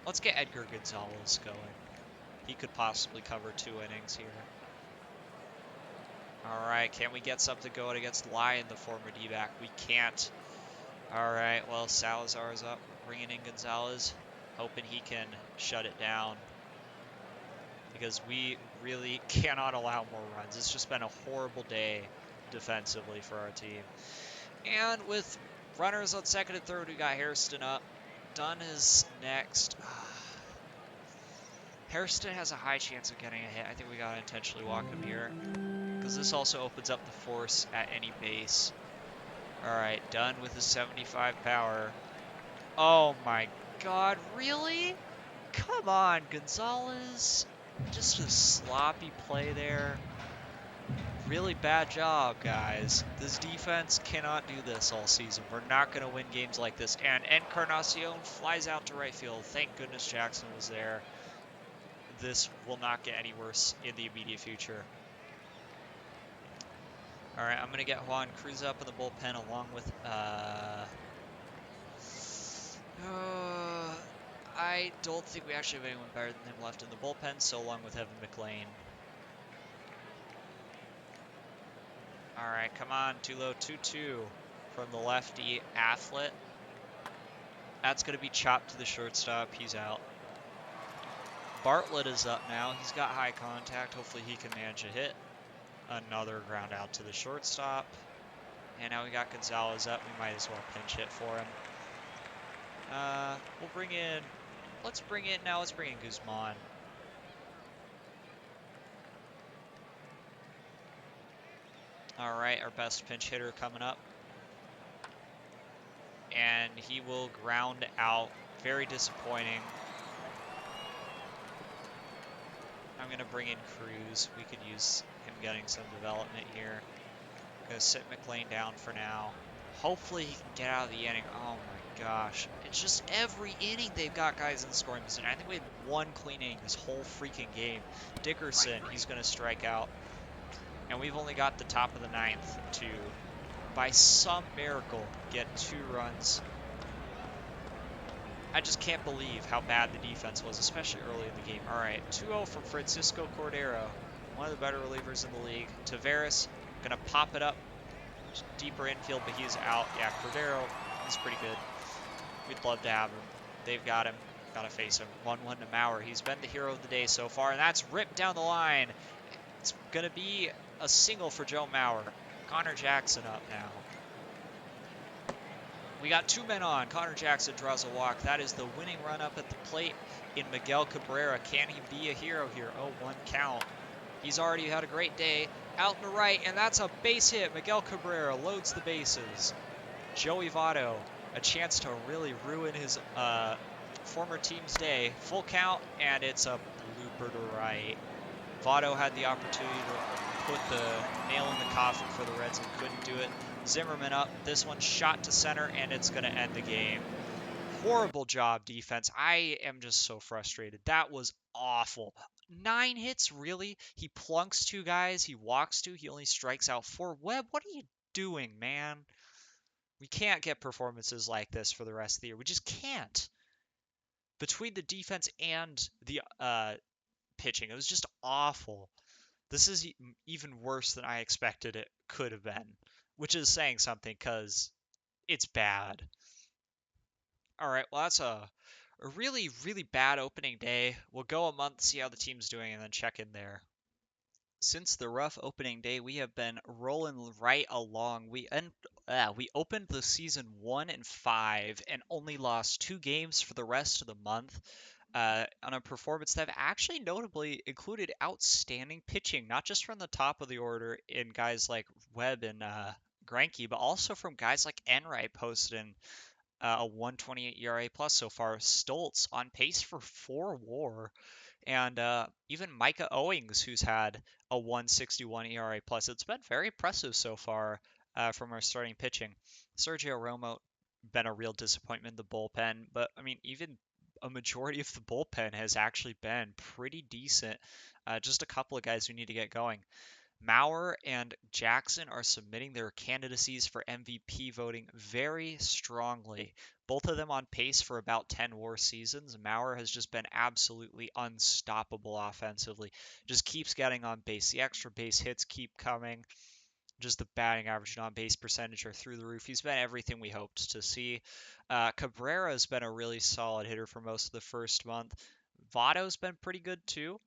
Let's get Edgar Gonzalez going. He could possibly cover 2 innings here. All right, can we get something going against Lyon, the former D-back? We can't. All right, well, Salazar's up, bringing in Gonzalez, hoping he can shut it down, because we really cannot allow more runs. It's just been a horrible day defensively for our team. And with runners on second and third, we got Hairston up. Dunn is next. Hairston has a high chance of getting a hit. I think we got to intentionally walk him here, because this also opens up the force at any base. All right, done with the 75 power. Oh my God, really? Come on, Gonzalez. Just a sloppy play there. Really bad job, guys. This defense cannot do this all season. We're not going to win games like this. And Encarnacion flies out to right field. Thank goodness Jackson was there. This will not get any worse in the immediate future. All right, I'm going to get Juan Cruz up in the bullpen along with... I don't think we actually have anyone better than him left in the bullpen, so along with Evan McLean. All right, come on, Tulo 2-2 from the lefty, Afflet. That's going to be chopped to the shortstop. He's out. Bartlett is up now. He's got high contact. Hopefully he can manage a hit. Another ground out to the shortstop. And now we got Gonzalez up. We might as well pinch hit for him. We'll bring in... Let's bring in Guzman. All right, our best pinch hitter coming up. And he will ground out. Very disappointing. I'm going to bring in Cruz. We could use him getting some development here. I'm going to sit McLean down for now. Hopefully he can get out of the inning. Oh my gosh. It's just every inning they've got guys in scoring position. I think we had one clean inning this whole freaking game. Dickerson, he's going to strike out. And we've only got the top of the ninth to, by some miracle, get 2 runs. I just can't believe how bad the defense was, especially early in the game. All right, 2-0 from Francisco Cordero, one of the better relievers in the league. Tavares, going to pop it up deeper infield, but he's out. Yeah, Cordero, he's pretty good. We'd love to have him. They've got him. Got to face him. 1-1 to Maurer. He's been the hero of the day so far, and that's ripped down the line. It's going to be a single for Joe Maurer. Connor Jackson up now. We got 2 men on. Connor Jackson draws a walk. That is the winning run up at the plate in Miguel Cabrera. Can he be a hero here? Oh, 1 count. He's already had a great day. Out in the right, and that's a base hit. Miguel Cabrera loads the bases. Joey Votto, a chance to really ruin his former team's day. Full count, and it's a blooper to right. Votto had the opportunity to put the nail in the coffin for the Reds and couldn't do it. Zimmerman up. This one shot to center, and it's going to end the game. Horrible job, defense. I am just so frustrated. That was awful. 9 hits, really? He plunks 2 guys. He walks 2. He only strikes out 4. Webb, what are you doing, man? We can't get performances like this for the rest of the year. We just can't. Between the defense and the pitching, it was just awful. This is even worse than I expected it could have been, which is saying something because it's bad. All right, well, that's a really, really bad opening day. We'll go a month, see how the team's doing, and then check in there. Since the rough opening day, we have been rolling right along. We opened the season 1-5 and only lost 2 games for the rest of the month. On a performance that actually notably included outstanding pitching, not just from the top of the order in guys like Webb and Greinke, but also from guys like Enright posting a 1.28 ERA plus so far. Stoltz on pace for 4 WAR, and even Micah Owings, who's had a 1.61 ERA plus. It's been very impressive so far from our starting pitching. Sergio Romo been a real disappointment in the bullpen, but I mean even a majority of the bullpen has actually been pretty decent. Just a couple of guys who need to get going. Maurer and Jackson are submitting their candidacies for MVP voting very strongly. Both of them on pace for about 10 WAR seasons. Maurer has just been absolutely unstoppable offensively. Just keeps getting on base. The extra base hits keep coming. Just the batting average and on-base percentage are through the roof. He's been everything we hoped to see. Cabrera's been a really solid hitter for most of the first month. Votto's been pretty good too.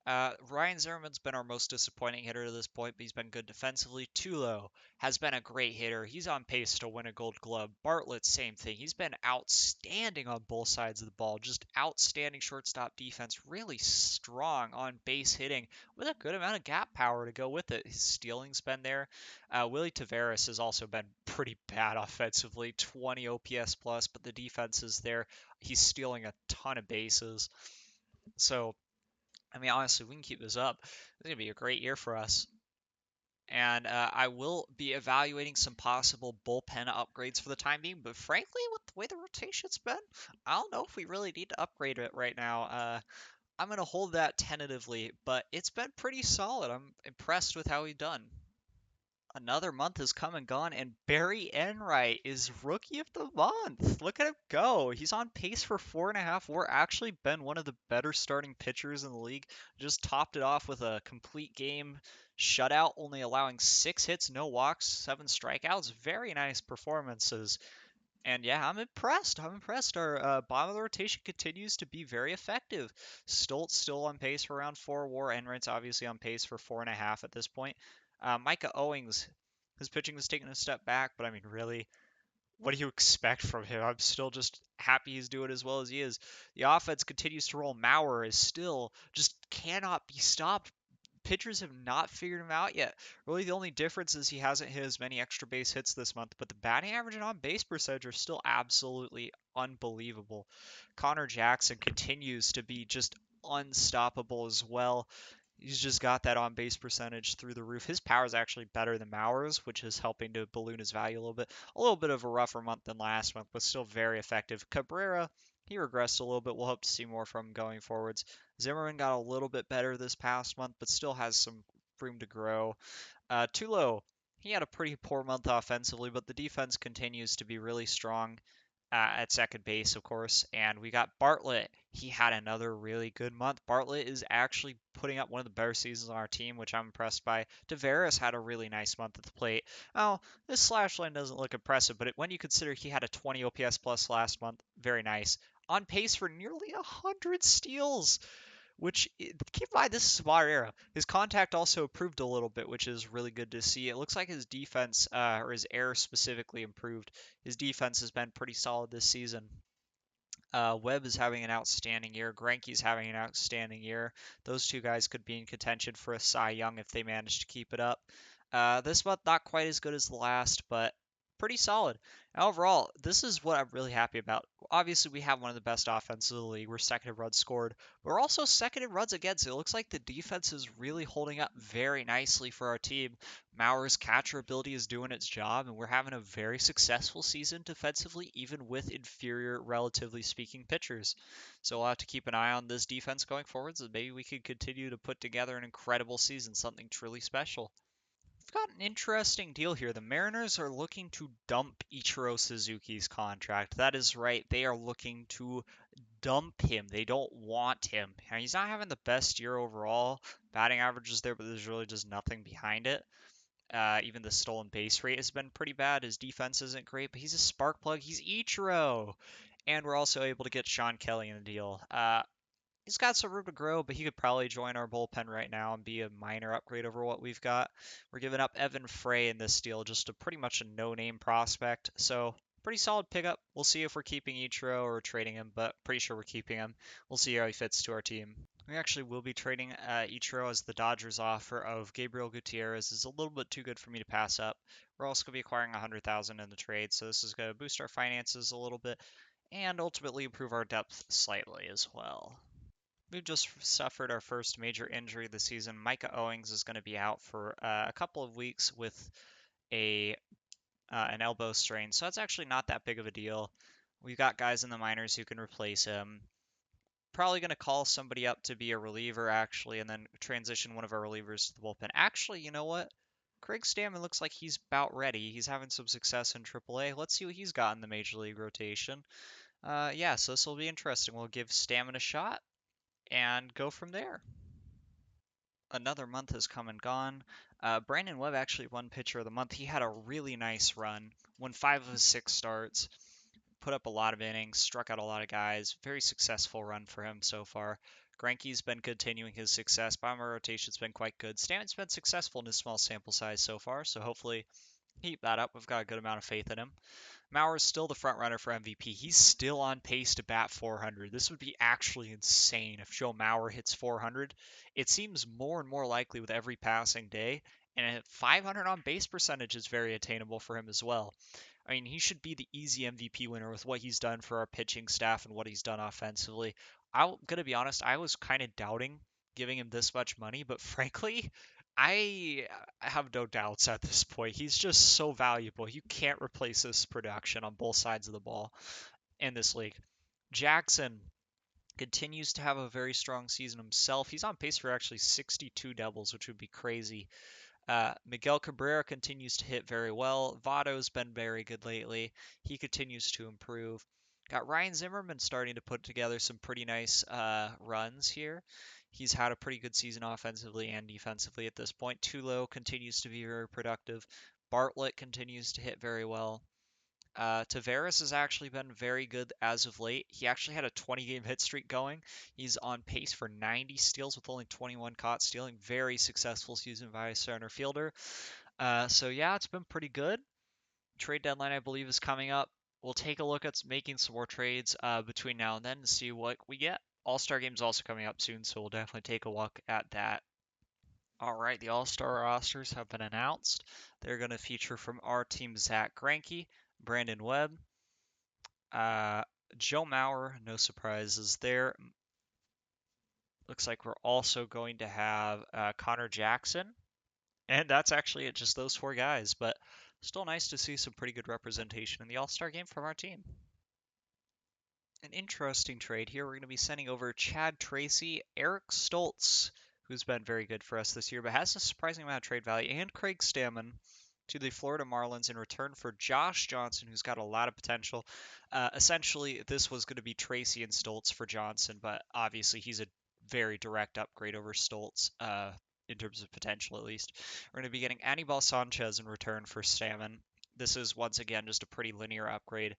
Ryan Zimmerman's been our most disappointing hitter to this point, but he's been good defensively. Tulo has been a great hitter. He's on pace to win a Gold Glove. Bartlett, same thing. He's been outstanding on both sides of the ball. Just outstanding shortstop defense. Really strong on base hitting with a good amount of gap power to go with it. His stealing's been there. Willie Taveras has also been pretty bad offensively, 20 OPS plus, but the defense is there. He's stealing a ton of bases. So I mean, honestly, we can keep this up. It's going to be a great year for us. And I will be evaluating some possible bullpen upgrades for the time being. But frankly, with the way the rotation's been, I don't know if we really need to upgrade it right now. I'm going to hold that tentatively, but it's been pretty solid. I'm impressed with how we've done. Another month has come and gone, and Barry Enright is Rookie of the Month. Look at him go. He's on pace for 4.5 WAR. Actually been one of the better starting pitchers in the league. Just topped it off with a complete game shutout, only allowing 6 hits, no walks, 7 strikeouts. Very nice performances. And yeah, I'm impressed. I'm impressed. Our bottom of the rotation continues to be very effective. Stoltz still on pace for around 4 WAR. Enright's obviously on pace for 4.5 at this point. Micah Owings, his pitching was taking a step back, but I mean, really, what do you expect from him? I'm still just happy he's doing as well as he is. The offense continues to roll. Mauer is still just cannot be stopped. Pitchers have not figured him out yet. Really, the only difference is he hasn't hit as many extra base hits this month, but the batting average and on base percentage are still absolutely unbelievable. Connor Jackson continues to be just unstoppable as well. He's just got that on base percentage through the roof. His power is actually better than Mauer's, which is helping to balloon his value a little bit. A little bit of a rougher month than last month, but still very effective. Cabrera, he regressed a little bit. We'll hope to see more from him going forwards. Zimmerman got a little bit better this past month, but still has some room to grow. Tulo, he had a pretty poor month offensively, but the defense continues to be really strong at second base, of course. And we got Bartlett. He had another really good month. Bartlett is actually putting up one of the better seasons on our team, which I'm impressed by. Tavares had a really nice month at the plate. Oh, this slash line doesn't look impressive, but when you consider he had a 20 OPS plus last month, very nice. On pace for nearly 100 steals, which keep in mind this is a modern era. His contact also improved a little bit, which is really good to see. It looks like his defense, or his air specifically, improved. His defense has been pretty solid this season. Webb is having an outstanding year. Greinke's having an outstanding year. Those two guys could be in contention for a Cy Young if they manage to keep it up. This month, not quite as good as the last, but pretty solid. Overall, this is what I'm really happy about. Obviously, we have one of the best offenses of the league. We're second in runs scored. We're also second in runs against. It looks like the defense is really holding up very nicely for our team. Mauer's catcher ability is doing its job, and we're having a very successful season defensively, even with inferior, relatively speaking, pitchers. So we'll have to keep an eye on this defense going forwards, and maybe we could continue to put together an incredible season, something truly special. We've got an interesting deal here. The Mariners are looking to dump Ichiro Suzuki's contract. That is right. They are looking to dump him. They don't want him. Now, he's not having the best year overall. Batting average is there, but there's really just nothing behind it. Even the stolen base rate has been pretty bad. His defense isn't great, but he's a spark plug. He's Ichiro. And we're also able to get Sean Kelly in the deal. He's got some room to grow, but he could probably join our bullpen right now and be a minor upgrade over what we've got. We're giving up Evan Frey in this deal, just a pretty much a no-name prospect. So pretty solid pickup. We'll see if we're keeping Ichiro or trading him, but pretty sure we're keeping him. We'll see how he fits to our team. We actually will be trading Ichiro as the Dodgers offer of Gabriel Gutierrez is a little bit too good for me to pass up. We're also going to be acquiring 100,000 in the trade, so this is going to boost our finances a little bit and ultimately improve our depth slightly as well. We've just suffered our first major injury of the season. Micah Owings is going to be out for a couple of weeks with a an elbow strain, so that's actually not that big of a deal. We've got guys in the minors who can replace him. Probably going to call somebody up to be a reliever, actually, and then transition one of our relievers to the bullpen. Actually, you know what? Craig Stammen looks like he's about ready. He's having some success in AAA. Let's see what he's got in the Major League rotation. Yeah, so this will be interesting. We'll give Stammen a shot and go from there. Another month has come and gone. Brandon Webb actually won pitcher of the month. He had a really nice run, won 5 of his 6 starts, put up a lot of innings, struck out a lot of guys. Very successful run for him so far. Greinke's been continuing his success. Bottom rotation's been quite good. Stanton's been successful in his small sample size so far, so hopefully keep that up. We've got a good amount of faith in him. Mauer's still the front runner for MVP. He's still on pace to bat 400. This would be actually insane if Joe Mauer hits 400. It seems more and more likely with every passing day, and 500 on base percentage is very attainable for him as well. I mean, he should be the easy MVP winner with what he's done for our pitching staff and what he's done offensively. I'm going to be honest, I was kind of doubting giving him this much money, but frankly, I have no doubts at this point. He's just so valuable. You can't replace this production on both sides of the ball in this league. Jackson continues to have a very strong season himself. He's on pace for actually 62 doubles, which would be crazy. Miguel Cabrera continues to hit very well. Votto's been very good lately. He continues to improve. Got Ryan Zimmerman starting to put together some pretty nice runs here. He's had a pretty good season offensively and defensively at this point. Tulo continues to be very productive. Bartlett continues to hit very well. Taveras has actually been very good as of late. He actually had a 20-game hit streak going. He's on pace for 90 steals with only 21 caught stealing. Very successful season by a center fielder. So yeah, it's been pretty good. Trade deadline, I believe, is coming up. We'll take a look at making some more trades between now and then and see what we get. All-Star Game's also coming up soon, so we'll definitely take a look at that. All right, the All-Star rosters have been announced. They're going to feature from our team Zach Greinke, Brandon Webb, uh, Joe Mauer, no surprises there. Looks like we're also going to have Connor Jackson, and that's actually it, just those four guys. But still nice to see some pretty good representation in the All-Star game from our team. An interesting trade here. We're going to be sending over Chad Tracy, Eric Stoltz, who's been very good for us this year, but has a surprising amount of trade value, and Craig Stammen to the Florida Marlins in return for Josh Johnson, who's got a lot of potential. Essentially, this was going to be Tracy and Stoltz for Johnson, but obviously he's a very direct upgrade over Stoltz in terms of potential, at least. We're going to be getting Anibal Sanchez in return for Stammen. This is, once again, just a pretty linear upgrade.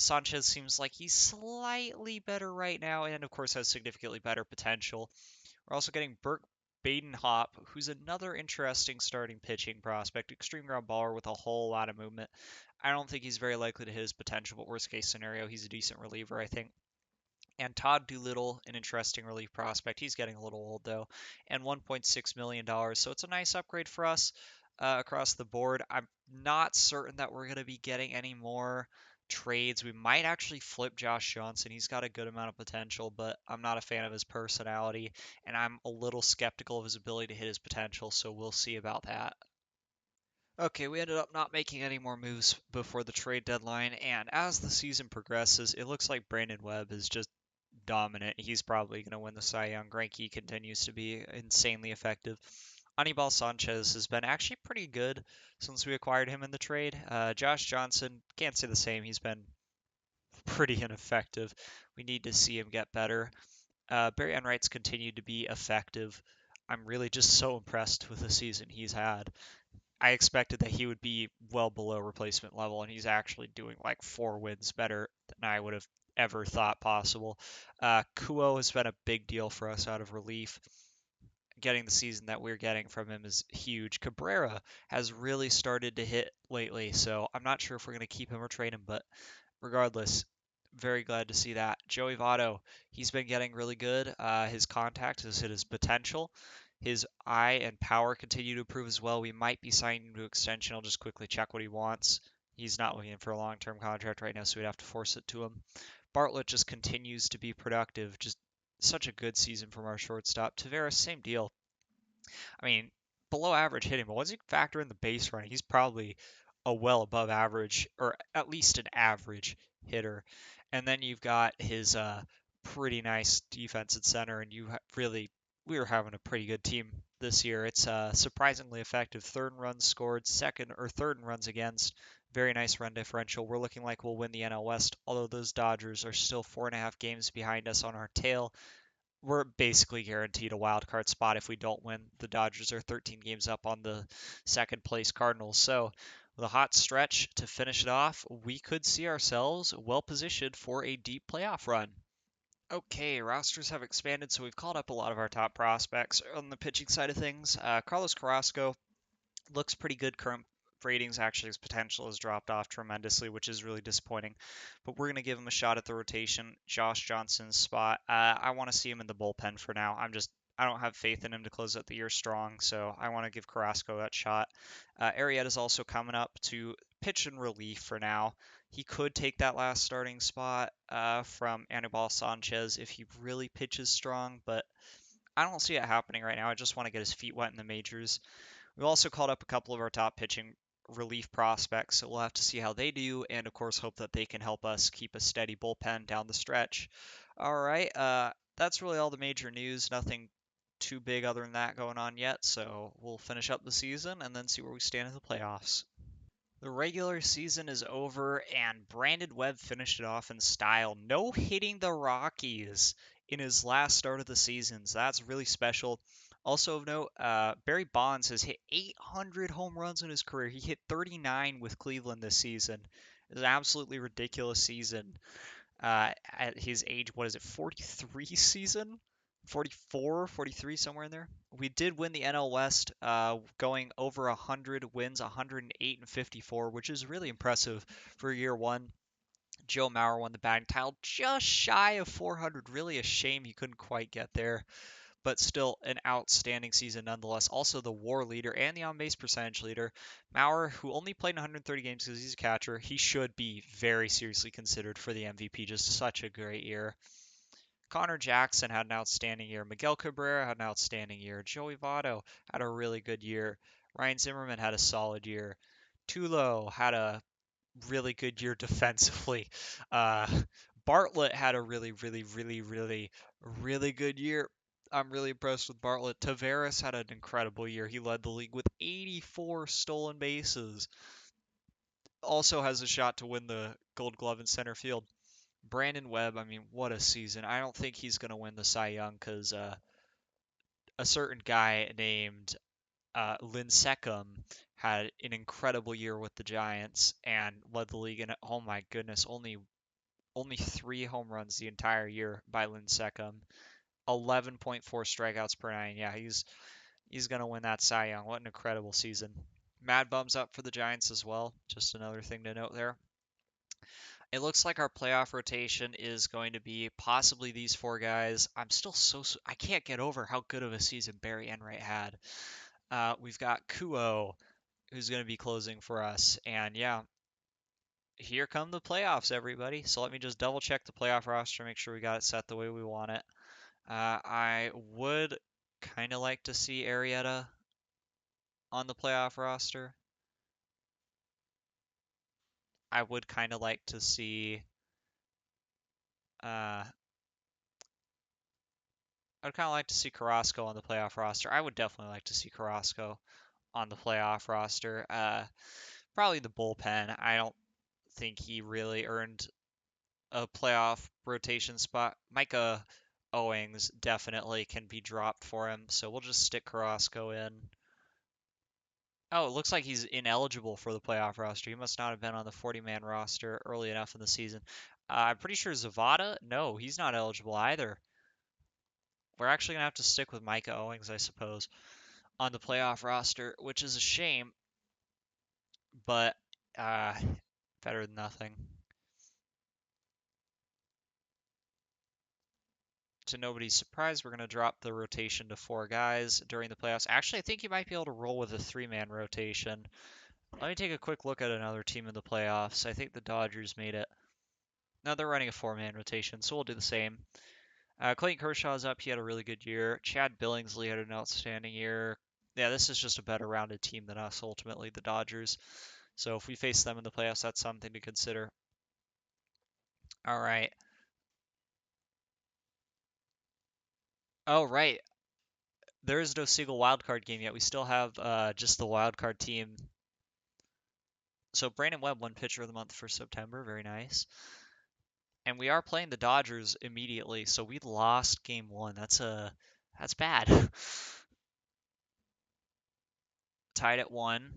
Sanchez seems like he's slightly better right now and, of course, has significantly better potential. We're also getting Burke Baden-Hop, who's another interesting starting pitching prospect. Extreme ground baller with a whole lot of movement. I don't think he's very likely to hit his potential, but worst case scenario, he's a decent reliever, I think. And Todd Doolittle, an interesting relief prospect. He's getting a little old, though. And $1.6 million, so it's a nice upgrade for us across the board. I'm not certain that we're going to be getting any more trades. We might actually flip Josh Johnson. He's got a good amount of potential, but I'm not a fan of his personality, and I'm a little skeptical of his ability to hit his potential, so we'll see about that. Okay, we ended up not making any more moves before the trade deadline, and as the season progresses, it looks like Brandon Webb is just dominant. He's probably going to win the Cy Young. Greinke continues to be insanely effective. Anibal Sanchez has been actually pretty good since we acquired him in the trade. Josh Johnson, can't say the same. He's been pretty ineffective. We need to see him get better. Barry Enright's continued to be effective. I'm really just so impressed with the season he's had. I expected that he would be well below replacement level, and he's actually doing like 4 wins better than I would have ever thought possible. Kuo has been a big deal for us out of relief. Getting the season that we're getting from him is huge. Cabrera has really started to hit lately, so I'm not sure if we're going to keep him or trade him, but regardless, very glad to see that. Joey Votto, he's been getting really good. His contact has hit his potential. His eye and power continue to improve as well. We might be signing him to extension. I'll just quickly check what he wants. He's not looking for a long-term contract right now, so we'd have to force it to him. Bartlett just continues to be productive. Just such a good season from our shortstop. Taveras, same deal. I mean, below average hitting, but once you factor in the base running, he's probably a well above average, or at least an average hitter. And then you've got his pretty nice defense at center, and we were having a pretty good team this year. It's surprisingly effective. Third in runs scored, second or third in runs against. Very nice run differential. We're looking like we'll win the NL West, although those Dodgers are still 4.5 games behind us on our tail. We're basically guaranteed a wild card spot if we don't win. The Dodgers are 13 games up on the second place Cardinals. So, with a hot stretch to finish it off, we could see ourselves well positioned for a deep playoff run. Okay, rosters have expanded, so we've called up a lot of our top prospects on the pitching side of things. Carlos Carrasco looks pretty good. Current ratings, actually, his potential has dropped off tremendously, which is really disappointing. But we're going to give him a shot at the rotation. Josh Johnson's spot. I want to see him in the bullpen for now. I don't have faith in him to close out the year strong, so I want to give Carrasco that shot. Arrieta's also coming up to pitch in relief for now. He could take that last starting spot from Anibal Sanchez if he really pitches strong, but I don't see it happening right now. I just want to get his feet wet in the majors. We've also called up a couple of our top pitching relief prospects, so we'll have to see how they do, and of course, hope that they can help us keep a steady bullpen down the stretch. All right, that's really all the major news. Nothing too big other than that going on yet, so we'll finish up the season and then see where we stand in the playoffs. The regular season is over, and Brandon Webb finished it off in style, no hitting the Rockies in his last start of the season. So that's really special. Also of note, Barry Bonds has hit 800 home runs in his career. He hit 39 with Cleveland this season. It's an absolutely ridiculous season at his age, what is it, 43 season? 44, 43, somewhere in there. We did win the NL West, going over 100 wins, 108 and 54, which is really impressive for year one. Joe Mauer won the batting title just shy of 400. Really a shame he couldn't quite get there, but still an outstanding season nonetheless. Also the WAR leader and the on-base percentage leader. Mauer, who only played 130 games because he's a catcher, he should be very seriously considered for the MVP. Just such a great year. Connor Jackson had an outstanding year. Miguel Cabrera had an outstanding year. Joey Votto had a really good year. Ryan Zimmerman had a solid year. Tulo had a really good year defensively. Uh, Bartlett had a really good year. I'm really impressed with Bartlett. Tavares had an incredible year. He led the league with 84 stolen bases. Also has a shot to win the Gold Glove in center field. Brandon Webb, I mean, what a season. I don't think he's going to win the Cy Young because a certain guy named Lincecum had an incredible year with the Giants and led the league in, oh my goodness, only 3 home runs the entire year by Lincecum. 11.4 strikeouts per nine. Yeah, he's gonna win that Cy Young. What an incredible season. Mad bums up for the Giants as well. Just another thing to note there. It looks like our playoff rotation is going to be possibly these 4 guys. I'm still I can't get over how good of a season Barry Enright had. We've got Kuo, who's going to be closing for us, and yeah, here come the playoffs, everybody. So let me just double check the playoff roster, make sure we got it set the way we want it. I would kind of like to see Arrieta on the playoff roster. I would kind of like to see. Uh, I'd kind of like to see Carrasco on the playoff roster. I would definitely like to see Carrasco on the playoff roster. Probably the bullpen. I don't think he really earned a playoff rotation spot. Micah Owings definitely can be dropped for him, so we'll just stick Carrasco in. Oh, it looks like he's ineligible for the playoff roster. He must not have been on the 40-man roster early enough in the season. I'm pretty sure Zavada, no, he's not eligible either. We're actually going to have to stick with Micah Owings, I suppose, on the playoff roster, which is a shame, but uh, better than nothing. To nobody's surprise, we're going to drop the rotation to 4 guys during the playoffs. Actually, I think you might be able to roll with a 3-man rotation. Let me take a quick look at another team in the playoffs. I think the Dodgers made it. No, they're running a 4-man rotation, so we'll do the same. Clayton Kershaw's up. He had a really good year. Chad Billingsley had an outstanding year. Yeah, this is just a better rounded team than us, ultimately, the Dodgers. So if we face them in the playoffs, that's something to consider. All right. Oh, right. There is no single wildcard game yet. We still have just the wildcard team. So Brandon Webb won Pitcher of the Month for September. Very nice. And we are playing the Dodgers immediately, so we lost game 1. That's bad. Tied at 1.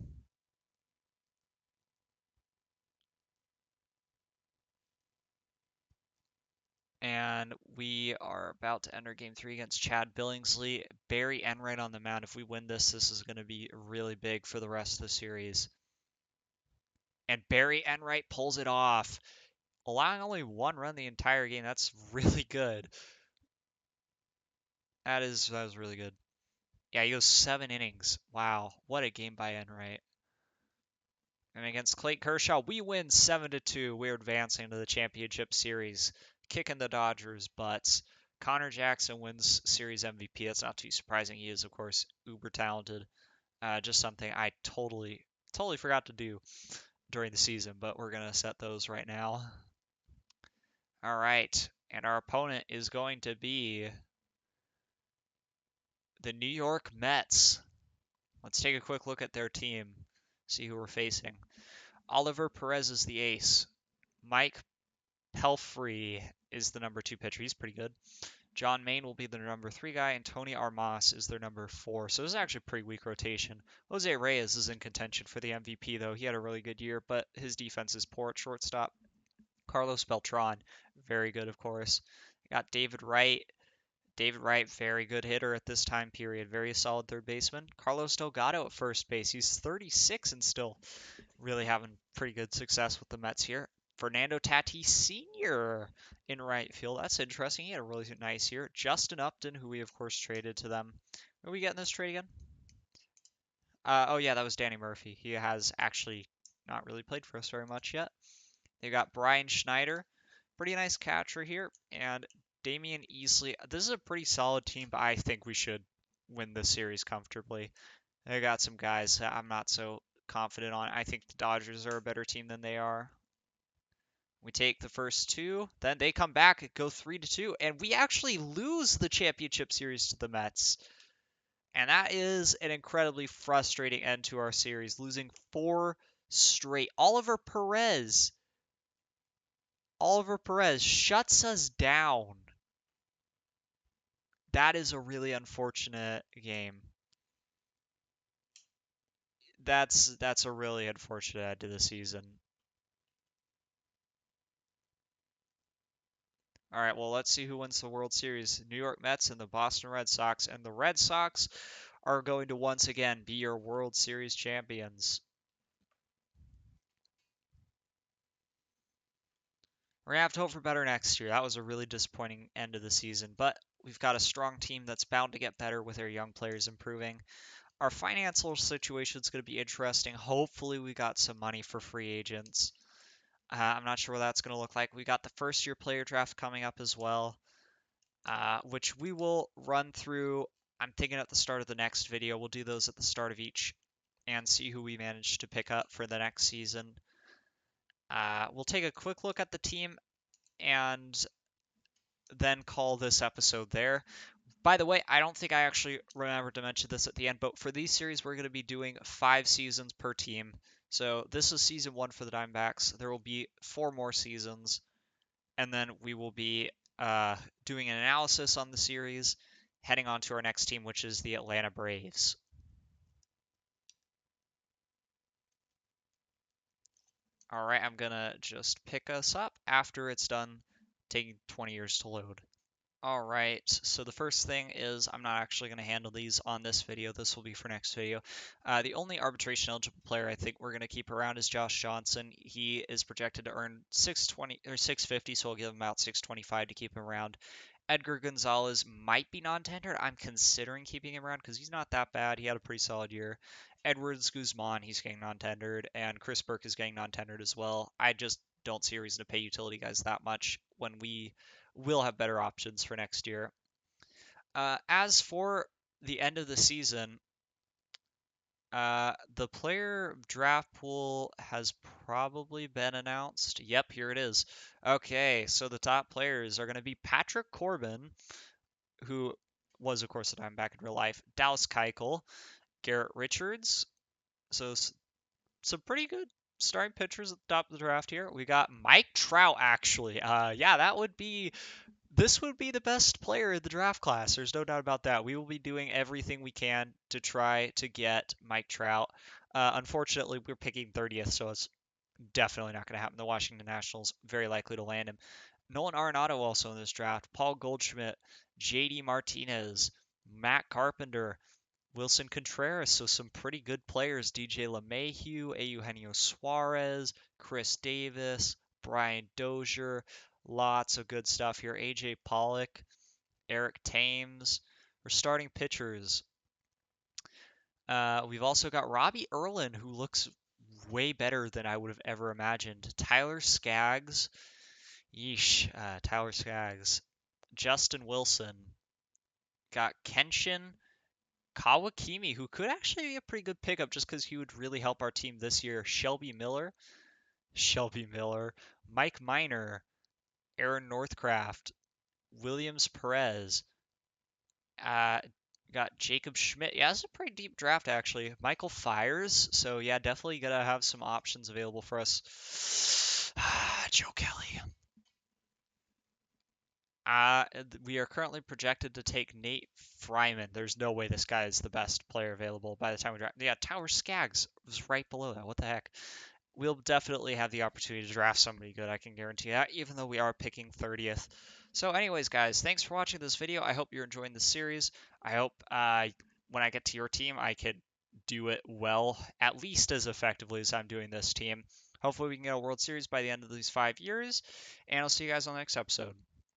And we are about to enter game 3 against Chad Billingsley. Barry Enright on the mound. If we win this, this is going to be really big for the rest of the series. And Barry Enright pulls it off, allowing only 1 run the entire game. That's really good. That was really good. Yeah, he goes 7 innings. Wow, what a game by Enright. And against Clayton Kershaw, we win 7-2. We're advancing to the championship series, kicking the Dodgers' butts. Connor Jackson wins series MVP. That's not too surprising. He is, of course, uber talented. Just something I totally forgot to do during the season, but we're gonna set those right now. All right, and our opponent is going to be the New York Mets. Let's take a quick look at their team, see who we're facing. Oliver Perez is the ace. Mike Pelfrey is the number 2 pitcher. He's pretty good. John Maine will be the number 3 guy, and Tony Armas is their number 4. So this is actually a pretty weak rotation. Jose Reyes is in contention for the MVP, though. He had a really good year, but his defense is poor at shortstop. Carlos Beltran, very good, of course. Got David Wright. David Wright, very good hitter at this time period. Very solid third baseman. Carlos Delgado at first base. He's 36 and still really having pretty good success with the Mets here. Fernando Tatis Sr. in right field. That's interesting. He had a really nice year. Justin Upton, who we, of course, traded to them. Are we getting this trade again? Oh, yeah, that was Danny Murphy. He has actually not really played for us very much yet. They got Brian Schneider. Pretty nice catcher here. And Damian Easley. This is a pretty solid team, but I think we should win this series comfortably. They got some guys that I'm not so confident on. I think the Dodgers are a better team than they are. We take the first 2, then they come back and go 3-2, and we actually lose the championship series to the Mets. And that is an incredibly frustrating end to our series, losing 4 straight. Oliver Perez shuts us down. That is a really unfortunate game. That's a really unfortunate end to the season. All right, well, let's see who wins the World Series. New York Mets and the Boston Red Sox. And the Red Sox are going to once again be your World Series champions. We're going to have to hope for better next year. That was a really disappointing end of the season, but we've got a strong team that's bound to get better with our young players improving. Our financial situation is going to be interesting. Hopefully, we got some money for free agents. I'm not sure what that's going to look like. We got the first year player draft coming up as well, which we will run through. I'm thinking at the start of the next video. We'll do those at the start of each and see who we manage to pick up for the next season. We'll take a quick look at the team and then call this episode there. By the way, I don't think I actually remembered to mention this at the end, but for these series, we're going to be doing 5 seasons per team. So this is season 1 for the Diamondbacks. There will be 4 more seasons, and then we will be doing an analysis on the series, heading on to our next team, which is the Atlanta Braves. All right, I'm going to just pick us up after it's done taking 20 years to load. All right, so the first thing is I'm not actually going to handle these on this video. This will be for next video. The only arbitration eligible player I think we're going to keep around is Josh Johnson. He is projected to earn 620 or 650, so I'll give him about 625 to keep him around. Edgar Gonzalez might be non-tendered. I'm considering keeping him around because he's not that bad. He had a pretty solid year. Edwards Guzman, he's getting non-tendered, and Chris Burke is getting non-tendered as well. I just don't see a reason to pay utility guys that much when we will have better options for next year. As for the end of the season, the player draft pool has probably been announced. Yep, here it is. Okay, so the top players are going to be Patrick Corbin, who was, of course, a Diamondback in real life, Dallas Keuchel, Garrett Richards. So some pretty good starting pitchers at the top of the draft here. We got Mike Trout, actually. Yeah, this would be the best player in the draft class. There's no doubt about that. We will be doing everything we can to try to get Mike Trout. Unfortunately, we're picking 30th, so it's definitely not going to happen. The Washington Nationals very likely to land him. Nolan Arenado also in this draft. Paul Goldschmidt, JD Martinez, Matt Carpenter, Wilson Contreras. So some pretty good players. DJ LeMahieu, Eugenio Suarez, Chris Davis, Brian Dozier. Lots of good stuff here. AJ Pollock, Eric Thames. We're starting pitchers. We've also got Robbie Erlin, who looks way better than I would have ever imagined. Tyler Skaggs. Yeesh. Tyler Skaggs. Justin Wilson. Got Kenshin Kawakimi, who could actually be a pretty good pickup just because he would really help our team this year. Shelby Miller. Mike Minor. Aaron Northcraft. Williams Perez. Uh, got Jacob Schmidt. Yeah, it's a pretty deep draft actually. Michael Fires. So yeah, definitely gonna have some options available for us. Joe Kelly. We are currently projected to take Nate Fryman. There's no way this guy is the best player available by the time we draft. Yeah, Tyler Skaggs was right below that. What the heck? We'll definitely have the opportunity to draft somebody good. I can guarantee that, even though we are picking 30th. So anyways, guys, thanks for watching this video. I hope you're enjoying the series. I hope when I get to your team, I could do it well, at least as effectively as I'm doing this team. Hopefully we can get a World Series by the end of these 5 years, and I'll see you guys on the next episode.